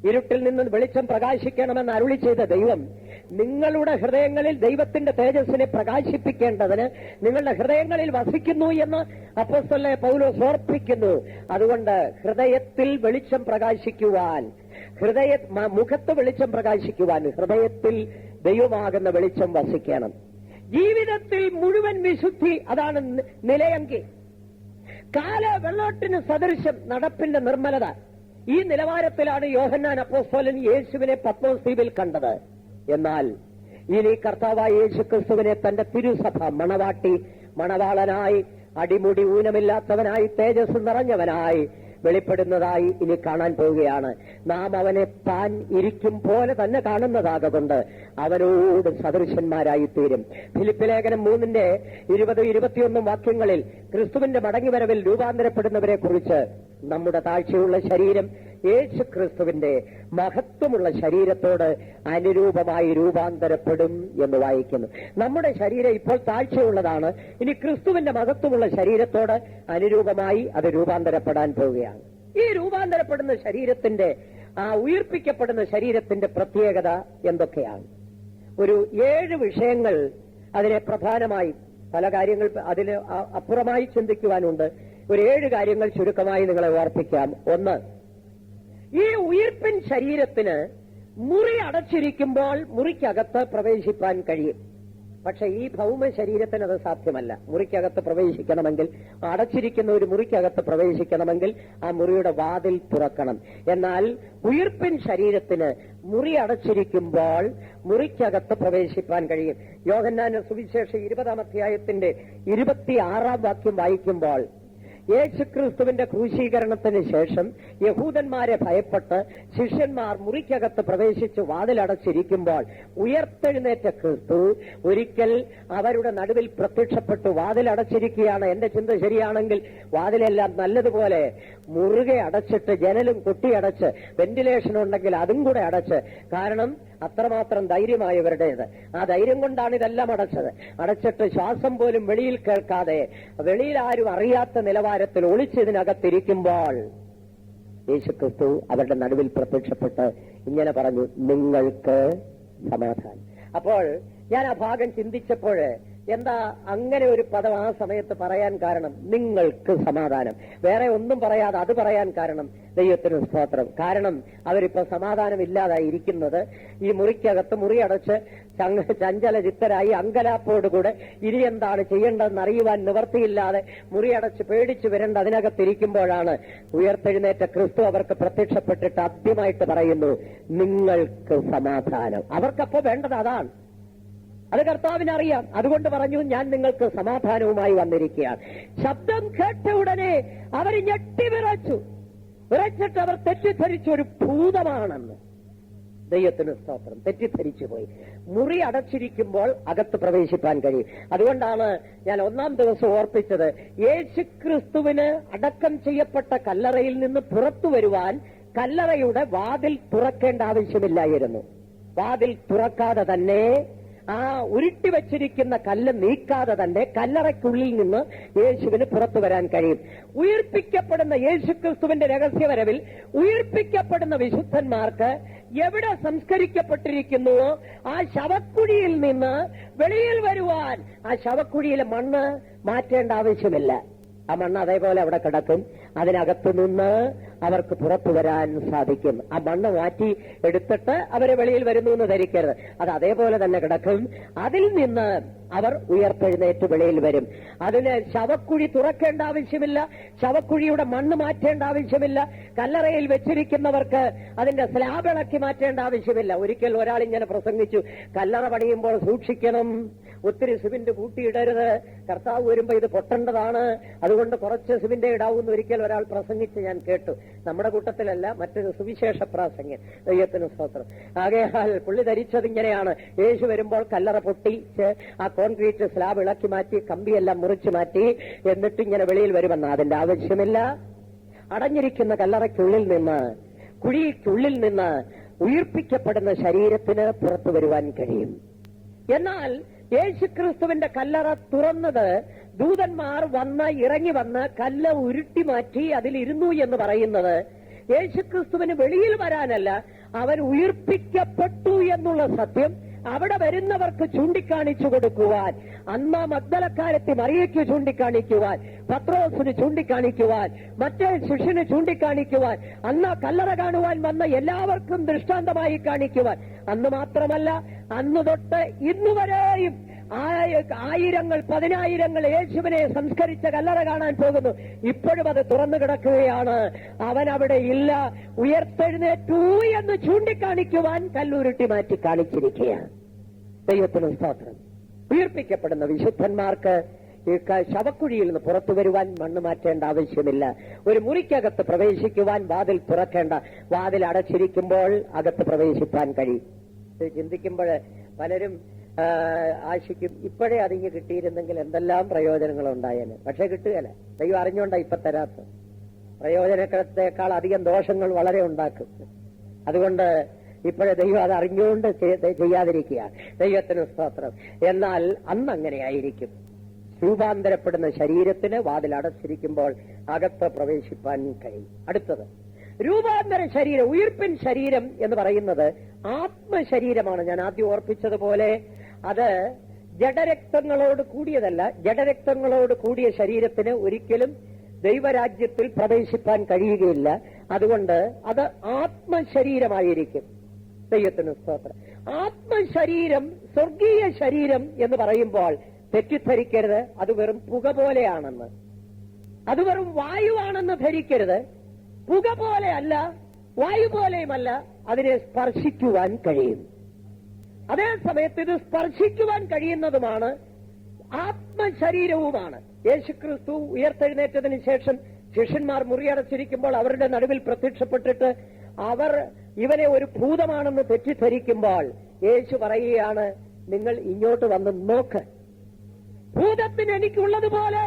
ഇരുട്ടിൽ നിന്ന് വെളിച്ചം പ്രകാശിക്കണമെന്ന് അരുളി ചെയ്ത ദൈവം നിങ്ങളുടെ ഹൃദയങ്ങളിൽ ദൈവത്തിന്റെ തേജസ്സിനെ പ്രകാശിപ്പിക്കേണ്ടതിന് നിങ്ങളുടെ ഹൃദയങ്ങളിൽ വസിക്കുന്നു എന്ന് അപ്പോസ്തലനായ പൗലോസ് ഓർപ്പിക്കുന്നു. അതുകൊണ്ട് ഹൃദയത്തിൽ വെളിച്ചം പ്രകാശിക്കുവാൻ, മുഖത്ത് വെളിച്ചം പ്രകാശിക്കുവാൻ ഹൃദയത്തിൽ ദൈവമാകുന്ന വെളിച്ചം വസിക്കണം. ജീവിതത്തിൽ മുഴുവൻ വിശുദ്ധി, അതാണ് നിലയങ്കി. കാല വെള്ളോട്ടിന് സദൃശം നടപ്പിന്റെ നിർമ്മലത. ഈ നിലവാരത്തിലാണ് യോഹന്നാൻ അപ്പോസ്തലൻ യേശുവിനെ പത്മോസ് ദ്വീപിൽ കണ്ടത്. എന്നാൽ ഇനി കർത്താവായ യേശുക്രിസ്തുവിനെ തന്റെ തിരുസഭ മണവാട്ടി, മണവാളനായി, അടിമുടി ഊനമില്ലാത്തവനായി, തേജസ് നിറഞ്ഞവനായി വെളിപ്പെടുന്നതായി ഇനി കാണാൻ പോവുകയാണ്. നാം അവനെ താൻ ഇരിക്കും പോലെ തന്നെ കാണുന്നതാകൊണ്ട് അവനോട് സദൃശന്മാരായി തീരും. ഫിലിപ്പ് ലേഖനം 3:20-21 വാക്യങ്ങളിൽ ക്രിസ്തുവിന്റെ മടങ്ങിവരവിൽ രൂപാന്തരപ്പെടുന്നവരെ കുറിച്ച് നമ്മുടെ താഴ്ചയുള്ള ശരീരം യേശു ക്രിസ്തുവിന്റെ മഹത്വമുള്ള ശരീരത്തോട് അനുരൂപമായി രൂപാന്തരപ്പെടും എന്ന് വായിക്കുന്നു. നമ്മുടെ ശരീരം ഇപ്പോൾ താഴ്ചയുള്ളതാണ്. ഇനി ക്രിസ്തുവിന്റെ മഹത്വമുള്ള ശരീരത്തോട് അനുരൂപമായി അത് രൂപാന്തരപ്പെടാൻ പോവുകയാണ്. ഈ രൂപാന്തരപ്പെടുന്ന ശരീരത്തിന്റെ, ആ ഉയിർപ്പിക്കപ്പെടുന്ന ശരീരത്തിന്റെ പ്രത്യേകത എന്തൊക്കെയാണ്? ഒരു 7 വിഷയങ്ങൾ അതിനെ പ്രധാനമായി, പല കാര്യങ്ങൾ അതിന് അപ്പുറമായി ചിന്തിക്കുവാനുണ്ട്. ഒരു 7 കാര്യങ്ങൾ ചുരുക്കമായി നിങ്ങളെ ഓർപ്പിക്കാം. 1, ഈ ഉയിർപ്പിൻ ശരീരത്തിന് മുറി അടച്ചിരിക്കുമ്പോൾ മുറിക്കകത്ത് പ്രവേശിപ്പാൻ കഴിയും. പക്ഷെ ഈ ഭൗമ ശരീരത്തിന് അത് സാധ്യമല്ല. മുറിക്കകത്ത് പ്രവേശിക്കണമെങ്കിൽ, അടച്ചിരിക്കുന്ന ഒരു മുറിക്കകത്ത് പ്രവേശിക്കണമെങ്കിൽ ആ മുറിയുടെ വാതിൽ തുറക്കണം. എന്നാൽ ഉയിർപ്പിൻ ശരീരത്തിന് മുറി അടച്ചിരിക്കുമ്പോൾ മുറിക്കകത്ത് പ്രവേശിപ്പാൻ കഴിയും. യോഹന്നാന്റെ സുവിശേഷം 20-ാം അധ്യായത്തിന്റെ 26-ാം വാക്യം വായിക്കുമ്പോൾ, യേശുക്രിസ്തുവിന്റെ ക്രൂശീകരണത്തിന് ശേഷം യഹൂദന്മാരെ ഭയപ്പെട്ട് ശിഷ്യന്മാർ മുറിക്കകത്ത് പ്രവേശിച്ച് വാതിലടച്ചിരിക്കുമ്പോൾ ഉയർത്തെഴുന്നേറ്റ ക്രിസ്തു ഒരിക്കൽ അവരുടെ നടുവിൽ പ്രത്യക്ഷപ്പെട്ടു. വാതിലടച്ചിരിക്കുകയാണ്. എന്റെ ചിന്ത ശരിയാണെങ്കിൽ വാതിലെല്ലാം നല്ലതുപോലെ മുറുകെ അടച്ചിട്ട്, ജനലും കൊട്ടിയടച്ച്, വെന്റിലേഷൻ ഉണ്ടെങ്കിൽ അതും കൂടെ അടച്ച്. കാരണം അത്രമാത്രം ധൈര്യമായവരുടേത്. ആ ധൈര്യം കൊണ്ടാണ് ഇതെല്ലാം അടച്ചത്. അടച്ചിട്ട് ശ്വാസം പോലും വെളിയിൽ കേൾക്കാതെ, വെളിയിൽ ആരും അറിയാത്ത നിലവാരത്തിൽ ഒളിച്ചതിനകത്തിരിക്കുമ്പോൾ യേശുക്രിസ്തു അവരുടെ നടുവിൽ പ്രത്യക്ഷപ്പെട്ട് ഇങ്ങനെ പറഞ്ഞു, നിങ്ങൾക്ക് സമാധാനം. അപ്പോൾ ഞാൻ ആ ഭാഗം ചിന്തിച്ചപ്പോൾ എന്താ അങ്ങനെ ഒരു പദം ആ സമയത്ത് പറയാൻ കാരണം? നിങ്ങൾക്ക് സമാധാനം. വേറെ ഒന്നും പറയാതെ അത് പറയാൻ കാരണം ദൈവത്തിന് സ്തോത്രം. കാരണം അവരിപ്പോ സമാധാനമില്ലാതായി ഇരിക്കുന്നത്. ഈ മുറിക്കകത്ത് മുറിയടച്ച് ചഞ്ചല ചിത്തരായി അങ്കലാപ്പോടുകൂടെ ഇനി എന്താണ് ചെയ്യേണ്ടതെന്ന് അറിയുവാൻ നിവർത്തിയില്ലാതെ മുറിയടച്ച് പേടിച്ചു വരേണ്ട അതിനകത്തിരിക്കുമ്പോഴാണ് ഉയർത്തെഴുന്നേറ്റ ക്രിസ്തു അവർക്ക് പ്രത്യക്ഷപ്പെട്ടിട്ട് ആദ്യമായിട്ട് പറയുന്നു, നിങ്ങൾക്ക് സമാധാനം. അവർക്കപ്പോ വേണ്ടത് അതാണ്. അത് കർത്താവിനറിയാം. അതുകൊണ്ട് പറഞ്ഞു, ഞാൻ നിങ്ങൾക്ക് സമാധാനവുമായി വന്നിരിക്കുകയാണ്. ശബ്ദം കേട്ട ഉടനെ അവർ ഞെട്ടിവിറച്ചു. വിറച്ചിട്ട് അവർ തെറ്റിദ്ധരിച്ചു ഒരു ഭൂതമാണെന്ന്. ദൈവത്തിന് സ്തോത്രം. തെറ്റിദ്ധരിച്ചു പോയി. മുറി അടച്ചിരിക്കുമ്പോൾ അകത്ത് പ്രവേശിപ്പാൻ കഴിയും. അതുകൊണ്ടാണ് ഞാൻ 1-ാം ദിവസം ഓർപ്പിച്ചത്, യേശുക്രിസ്തുവിന് അടക്കം ചെയ്യപ്പെട്ട കല്ലറയിൽ നിന്ന് പുറത്തു വരുവാൻ കല്ലറയുടെ വാതിൽ തുറക്കേണ്ട ആവശ്യമില്ലായിരുന്നു. വാതിൽ തുറക്കാതെ തന്നെ, ആ ഉരുട്ടി വച്ചിരിക്കുന്ന കല്ല് നീക്കാതെ തന്നെ കല്ലറയ്ക്കുള്ളിൽ നിന്ന് യേശുവിന് പുറത്തു വരാൻ കഴിയും. ഉയിർപ്പിക്കപ്പെടുന്ന യേശുക്രിസ്തുവിന്റെ രഹസ്യവരവിൽ ഉയിർപ്പിക്കപ്പെടുന്ന വിശുദ്ധന്മാർക്ക് എവിടെ സംസ്കരിക്കപ്പെട്ടിരിക്കുന്നുവോ ആ ശവക്കുഴിയിൽ നിന്ന് വെളിയിൽ വരുവാൻ ആ ശവക്കുഴിയിലെ മണ്ണ് മാറ്റേണ്ട ആവശ്യമില്ല. ആ മണ്ണ് അതേപോലെ അവിടെ കിടക്കും. അതിനകത്തു നിന്ന് അവർക്ക് പുറത്തു വരാൻ സാധിക്കും. ആ മണ്ണ് മാറ്റി എടുത്തിട്ട് അവരെ വെളിയിൽ വരുന്നു എന്ന് ധരിക്കരുത്. അത് അതേപോലെ തന്നെ കിടക്കും. അതിൽ നിന്ന് അവർ ഉയർത്തെഴുന്നേറ്റ് വെളിയിൽ വരും. അതിന് ശവക്കുഴി തുറക്കേണ്ട ആവശ്യമില്ല. ശവക്കുഴിയുടെ മണ്ണ് മാറ്റേണ്ട ആവശ്യമില്ല. കല്ലറയിൽ വെച്ചിരിക്കുന്നവർക്ക് അതിന്റെ സ്ലാബ് ഇളക്കി മാറ്റേണ്ട ആവശ്യമില്ല. ഒരിക്കൽ ഒരാളിങ്ങനെ പ്രസംഗിച്ചു, കല്ലറ പണിയുമ്പോൾ സൂക്ഷിക്കണം, ഒത്തിരി സിമന്റ് കൂട്ടിയിടരുത്, കർത്താവ് വരുമ്പോ ഇത് പൊട്ടേണ്ടതാണ്, അതുകൊണ്ട് കുറച്ച് സിമന്റ് ഇടാവൂന്ന് ഒരിക്കൽ ഒരാൾ പ്രസംഗിച്ച് ഞാൻ കേട്ടു. നമ്മുടെ കൂട്ടത്തിലല്ല, മറ്റൊരു സുവിശേഷ പ്രാസംഗൻ. ദൈവത്തിന് സ്തോത്രം. ആകയാൽ പുള്ളി ധരിച്ചത് ഇങ്ങനെയാണ്: യേശു വരുമ്പോൾ കല്ലറ പൊട്ടിച്ച് ആ കോൺക്രീറ്റ് സ്ലാബ് ഇളക്കി മാറ്റി, കമ്പിയെല്ലാം മുറിച്ചു മാറ്റി, എന്നിട്ട് ഇങ്ങനെ വെളിയിൽ വരുമെന്ന്. അതിന്റെ ആവശ്യമില്ല. അടഞ്ഞിരിക്കുന്ന കല്ലറയ്ക്കുള്ളിൽ നിന്ന്, കുഴിക്കുള്ളിൽ നിന്ന് ഉയിർപ്പിക്കപ്പെടുന്ന ശരീരത്തിന് പുറത്തു വരുവാൻ കഴിയും. എന്നാൽ യേശുക്രിസ്തുവിന്റെ കല്ലറ തുറന്നത് ദൂതന്മാർ ഇറങ്ങി വന്ന് കല്ല് ഉരുട്ടി മാറ്റി അതിലിരുന്നു എന്ന് പറയുന്നത് യേശുക്രിസ്തുവിന് വെളിയിൽ വരാനല്ല, അവൻ ഉയിർപ്പിക്കപ്പെട്ടു എന്നുള്ള സത്യം അവിടെ വരുന്നവർക്ക് ചൂണ്ടിക്കാണിച്ചു കൊടുക്കുവാൻ, അമ്മ മഗ്ദലക്കാരത്തി മറിയയ്ക്ക് ചൂണ്ടിക്കാണിക്കുവാൻ, പത്രോസിന് ചൂണ്ടിക്കാണിക്കുവാൻ, മറ്റേ ശിഷ്യന് ചൂണ്ടിക്കാണിക്കുവാൻ, അന്ന് കല്ലറ കാണുവാൻ വന്ന എല്ലാവർക്കും ദൃഷ്ടാന്തമായി കാണിക്കുവാൻ. അന്ന് മാത്രമല്ല, അന്ന് തൊട്ട് ഇന്നുവരെയും ആയിരങ്ങൾ, പതിനായിരങ്ങൾ യേശുവിനെ സംസ്കരിച്ച കല്ലറ കാണാൻ പോകുന്നു. ഇപ്പോഴും അത് തുറന്നു കിടക്കുകയാണ്. അവൻ അവിടെ ഇല്ല, ഉയർത്തെഴുന്നേറ്റു എന്ന് ചൂണ്ടിക്കാണിക്കുവാൻ കല്ലുരുട്ടി മാറ്റി കാണിച്ചിരിക്കുകയാണ്. ദൈവത്തിന് സ്തോത്രം. ഉയർപ്പിക്കപ്പെടുന്ന വിശുദ്ധന്മാർക്ക് ഈ ശവക്കുഴിയിൽ നിന്ന് പുറത്തു വരുവാൻ മണ്ണ് മാറ്റേണ്ട ആവശ്യമില്ല. ഒരു മുറിക്കകത്ത് പ്രവേശിക്കുവാൻ വാതിൽ തുറക്കേണ്ട. വാതിൽ അടച്ചിരിക്കുമ്പോൾ അകത്ത് പ്രവേശിപ്പാൻ കഴിയും. ചിന്തിക്കുമ്പോൾ പലരും ആശിക്കും, ഇപ്പോഴേ അതിങ്ങ് കിട്ടിയിരുന്നെങ്കിൽ എന്തെല്ലാം പ്രയോജനങ്ങൾ ഉണ്ടായേനെ. പക്ഷെ കിട്ടുകയല്ല. ദൈവം അറിഞ്ഞുകൊണ്ടാ ഇപ്പൊ തരാത്ത. പ്രയോജനത്തെക്കാൾ അധികം ദോഷങ്ങൾ വളരെ ഉണ്ടാക്കും. അതുകൊണ്ട് ഇപ്പോഴേ ദൈവം അത് അറിഞ്ഞുകൊണ്ട് ചെയ്യാതിരിക്കുകയാണ്. ദൈവത്തിന് സ്തോത്രം. എന്നാൽ അന്ന് അങ്ങനെയായിരിക്കും. രൂപാന്തരപ്പെടുന്ന ശരീരത്തിന് വാതിൽ അടച്ചിരിക്കുമ്പോൾ അകത്ത് പ്രവേശിപ്പാൻ കഴിയും. അടുത്തത് രൂപാന്തര ശരീരം, ഉയിർപ്പിൻ ശരീരം എന്ന് പറയുന്നത് ആത്മശരീരമാണ്. ഞാൻ ആദ്യം ഓർപ്പിച്ചതുപോലെ അത് ജഡരക്തങ്ങളോട് കൂടിയതല്ല. ജഡരക്തങ്ങളോട് കൂടിയ ശരീരത്തിന് ഒരിക്കലും ദൈവരാജ്യത്തിൽ പ്രവേശിപ്പാൻ കഴിയുകയില്ല. അതുകൊണ്ട് അത് ആത്മശരീരമായിരിക്കും. ദൈവത്തിന് സ്തോത്രം. ആത്മശരീരം, സ്വർഗീയ ശരീരം എന്ന് പറയുമ്പോൾ തെറ്റിദ്ധരിക്കരുത് അത് വെറും പുക പോലെയാണെന്ന്, അത് വെറും വായുവാണെന്ന് ധരിക്കരുത്. പുക പോലെയല്ല, വായു പോലെയുമല്ല, അതിനെ സ്പർശിക്കുവാൻ കഴിയും. അതേ സമയത്ത് ഇത് സ്പർശിക്കുവാൻ കഴിയുന്നതുമാണ്, ആത്മശരീരവുമാണ്. യേശുക്രിസ്തു ഉയർത്തെഴുന്നേറ്റതിന് ശേഷം ശിഷ്യന്മാർ മുറിയടച്ചിരിക്കുമ്പോൾ അവരുടെ നടുവിൽ പ്രത്യക്ഷപ്പെട്ടിട്ട് അവർ ഇവനെ ഒരു ഭൂതമാണെന്ന് തെറ്റിദ്ധരിക്കുമ്പോൾ യേശു പറയുകയാണ്, നിങ്ങൾ ഇങ്ങോട്ട് വന്ന് നോക്ക്, ഭൂതത്തിന് എനിക്കുള്ളതുപോലെ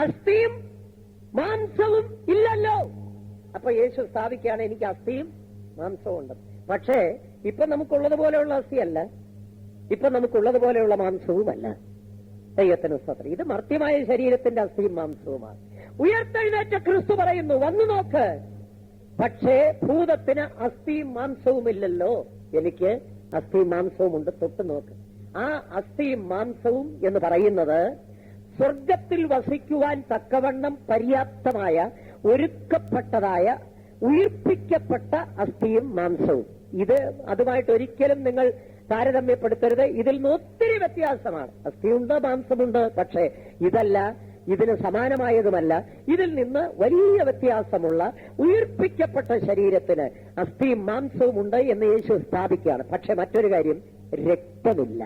അസ്ഥിയും മാംസവും ഇല്ലല്ലോ. അപ്പൊ യേശു സ്ഥാപിക്കുകയാണ്, എനിക്ക് അസ്ഥിയും മാംസവും ഉണ്ട്. പക്ഷേ ഇപ്പൊ നമുക്കുള്ളതുപോലെയുള്ള അസ്ഥിയല്ല, ഇപ്പൊ നമുക്കുള്ളതുപോലെയുള്ള മാംസവുമല്ല. ദൈവത്തിന് സ്തോത്രം. ഇത് മർത്യമായ ശരീരത്തിന്റെ അസ്ഥിയും മാംസവുമാണ്. ഉയർത്തെഴുന്നേറ്റ ക്രിസ്തു പറയുന്നു, വന്നു നോക്ക്, പക്ഷേ ഭൂതത്തിന് അസ്ഥിയും മാംസവുമില്ലല്ലോ, എനിക്ക് അസ്ഥിയും മാംസവും ഉണ്ട്, തൊട്ട് നോക്ക്. ആ അസ്ഥിയും മാംസവും എന്ന് പറയുന്നത് സ്വർഗത്തിൽ വസിക്കുവാൻ തക്കവണ്ണം പര്യാപ്തമായ, ഒരുക്കപ്പെട്ടതായ, ഉയിർപ്പിക്കപ്പെട്ട അസ്ഥിയും മാംസവും. ഇത് അതുമായിട്ട് ഒരിക്കലും നിങ്ങൾ താരതമ്യപ്പെടുത്തരുത്. ഇതിൽ നിന്ന് ഒത്തിരി വ്യത്യാസമാണ്. അസ്ഥിയുണ്ട്, മാംസമുണ്ട്, പക്ഷേ ഇതല്ല, ഇതിന് സമാനമായതുമല്ല. ഇതിൽ നിന്ന് വലിയ വ്യത്യാസമുള്ള ഉയിർപ്പിക്കപ്പെട്ട ശരീരത്തിന് അസ്ഥിയും മാംസവും ഉണ്ട് എന്ന് യേശു സ്ഥാപിക്കുകയാണ്. പക്ഷെ മറ്റൊരു കാര്യം, രക്തമില്ല.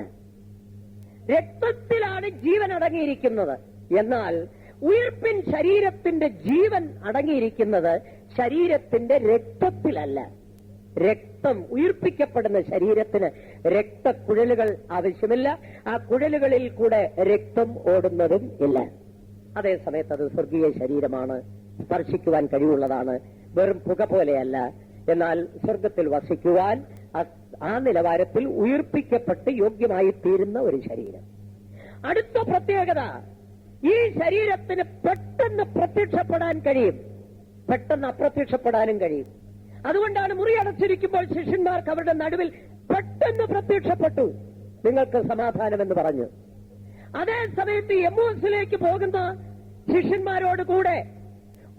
രക്തത്തിലാണ് ജീവൻ അടങ്ങിയിരിക്കുന്നത്. എന്നാൽ ഉയിർപ്പിൻ ശരീരത്തിന്റെ ജീവൻ അടങ്ങിയിരിക്കുന്നത് ശരീരത്തിന്റെ രക്തത്തിലല്ല. രക്തം, ഉയിർപ്പിക്കപ്പെടുന്ന ശരീരത്തിന് രക്തക്കുഴലുകൾ ആവശ്യമില്ല. ആ കുഴലുകളിൽ കൂടെ രക്തം ഓടുന്നതും ഇല്ല. അതേസമയത്ത് അത് സ്വർഗീയ ശരീരമാണ്, സ്പർശിക്കുവാൻ കഴിവുള്ളതാണ്, വെറും പുക പോലെയല്ല. എന്നാൽ സ്വർഗത്തിൽ വസിക്കുവാൻ ആ നിലവാരത്തിൽ ഉയിർപ്പിക്കപ്പെട്ട് യോഗ്യമായി തീരുന്ന ഒരു ശരീരം. അടുത്ത പ്രത്യേകത, ഈ ശരീരത്തിന് പെട്ടെന്ന് പ്രത്യക്ഷപ്പെടാൻ കഴിയും, പെട്ടെന്ന് അപ്രത്യക്ഷപ്പെടാനും കഴിയും. അതുകൊണ്ടാണ് മുറിയടച്ചിരിക്കുമ്പോൾ ശിഷ്യന്മാർക്ക് അവരുടെ നടുവിൽ പെട്ടെന്ന് പ്രത്യക്ഷപ്പെട്ടു, നിങ്ങൾക്ക് സമാധാനമെന്ന് പറഞ്ഞു. അതേ സമയത്ത് എമ്മൂസിലേക്ക് പോകുന്ന ശിഷ്യന്മാരോട് കൂടെ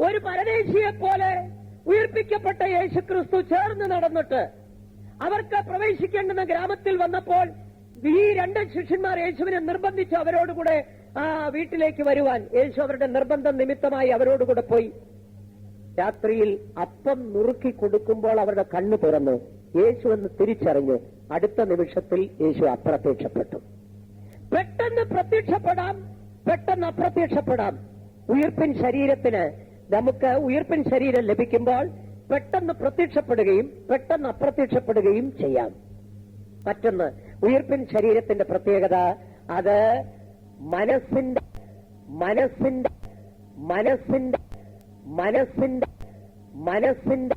ഒരു പരദേശിയെ പോലെ ഉയിർപ്പിക്കപ്പെട്ട യേശുക്രിസ്തു ചേർന്ന് നടന്നിട്ട് അവർക്ക് പ്രവേശിക്കേണ്ടുന്ന ഗ്രാമത്തിൽ വന്നപ്പോൾ ഈ രണ്ട് ശിഷ്യന്മാർ യേശുവിനെ നിർബന്ധിച്ചു അവരോടുകൂടെ ആ വീട്ടിലേക്ക് വരുവാൻ. യേശു അവരുടെ നിർബന്ധം നിമിത്തമായി അവരോടുകൂടെ പോയി. രാത്രിയിൽ അപ്പം നുറുക്കി കൊടുക്കുമ്പോൾ അവരുടെ കണ്ണു തുറന്നു, യേശു എന്ന് തിരിച്ചറിഞ്ഞു. അടുത്ത നിമിഷത്തിൽ യേശു അപ്രത്യക്ഷപ്പെട്ടു. പെട്ടെന്ന് പ്രത്യക്ഷപ്പെടാം, പെട്ടെന്ന് അപ്രത്യക്ഷപ്പെടാം. ഉയിർപ്പിൻ ശരീരത്തിന് നമുക്ക് ഉയിർപ്പിൻ ശരീരം ലഭിക്കുമ്പോൾ പെട്ടെന്ന് പ്രത്യക്ഷപ്പെടുകയും പെട്ടെന്ന് അപ്രത്യക്ഷപ്പെടുകയും ചെയ്യാം. മറ്റൊന്ന്, ഉയിർപ്പിൻ ശരീരത്തിന്റെ പ്രത്യേകത അത് മനസ്സിന്റെ മനസ്സിന്റെ മനസ്സിന്റെ മനസ്സിന്റെ മനസ്സിന്റെ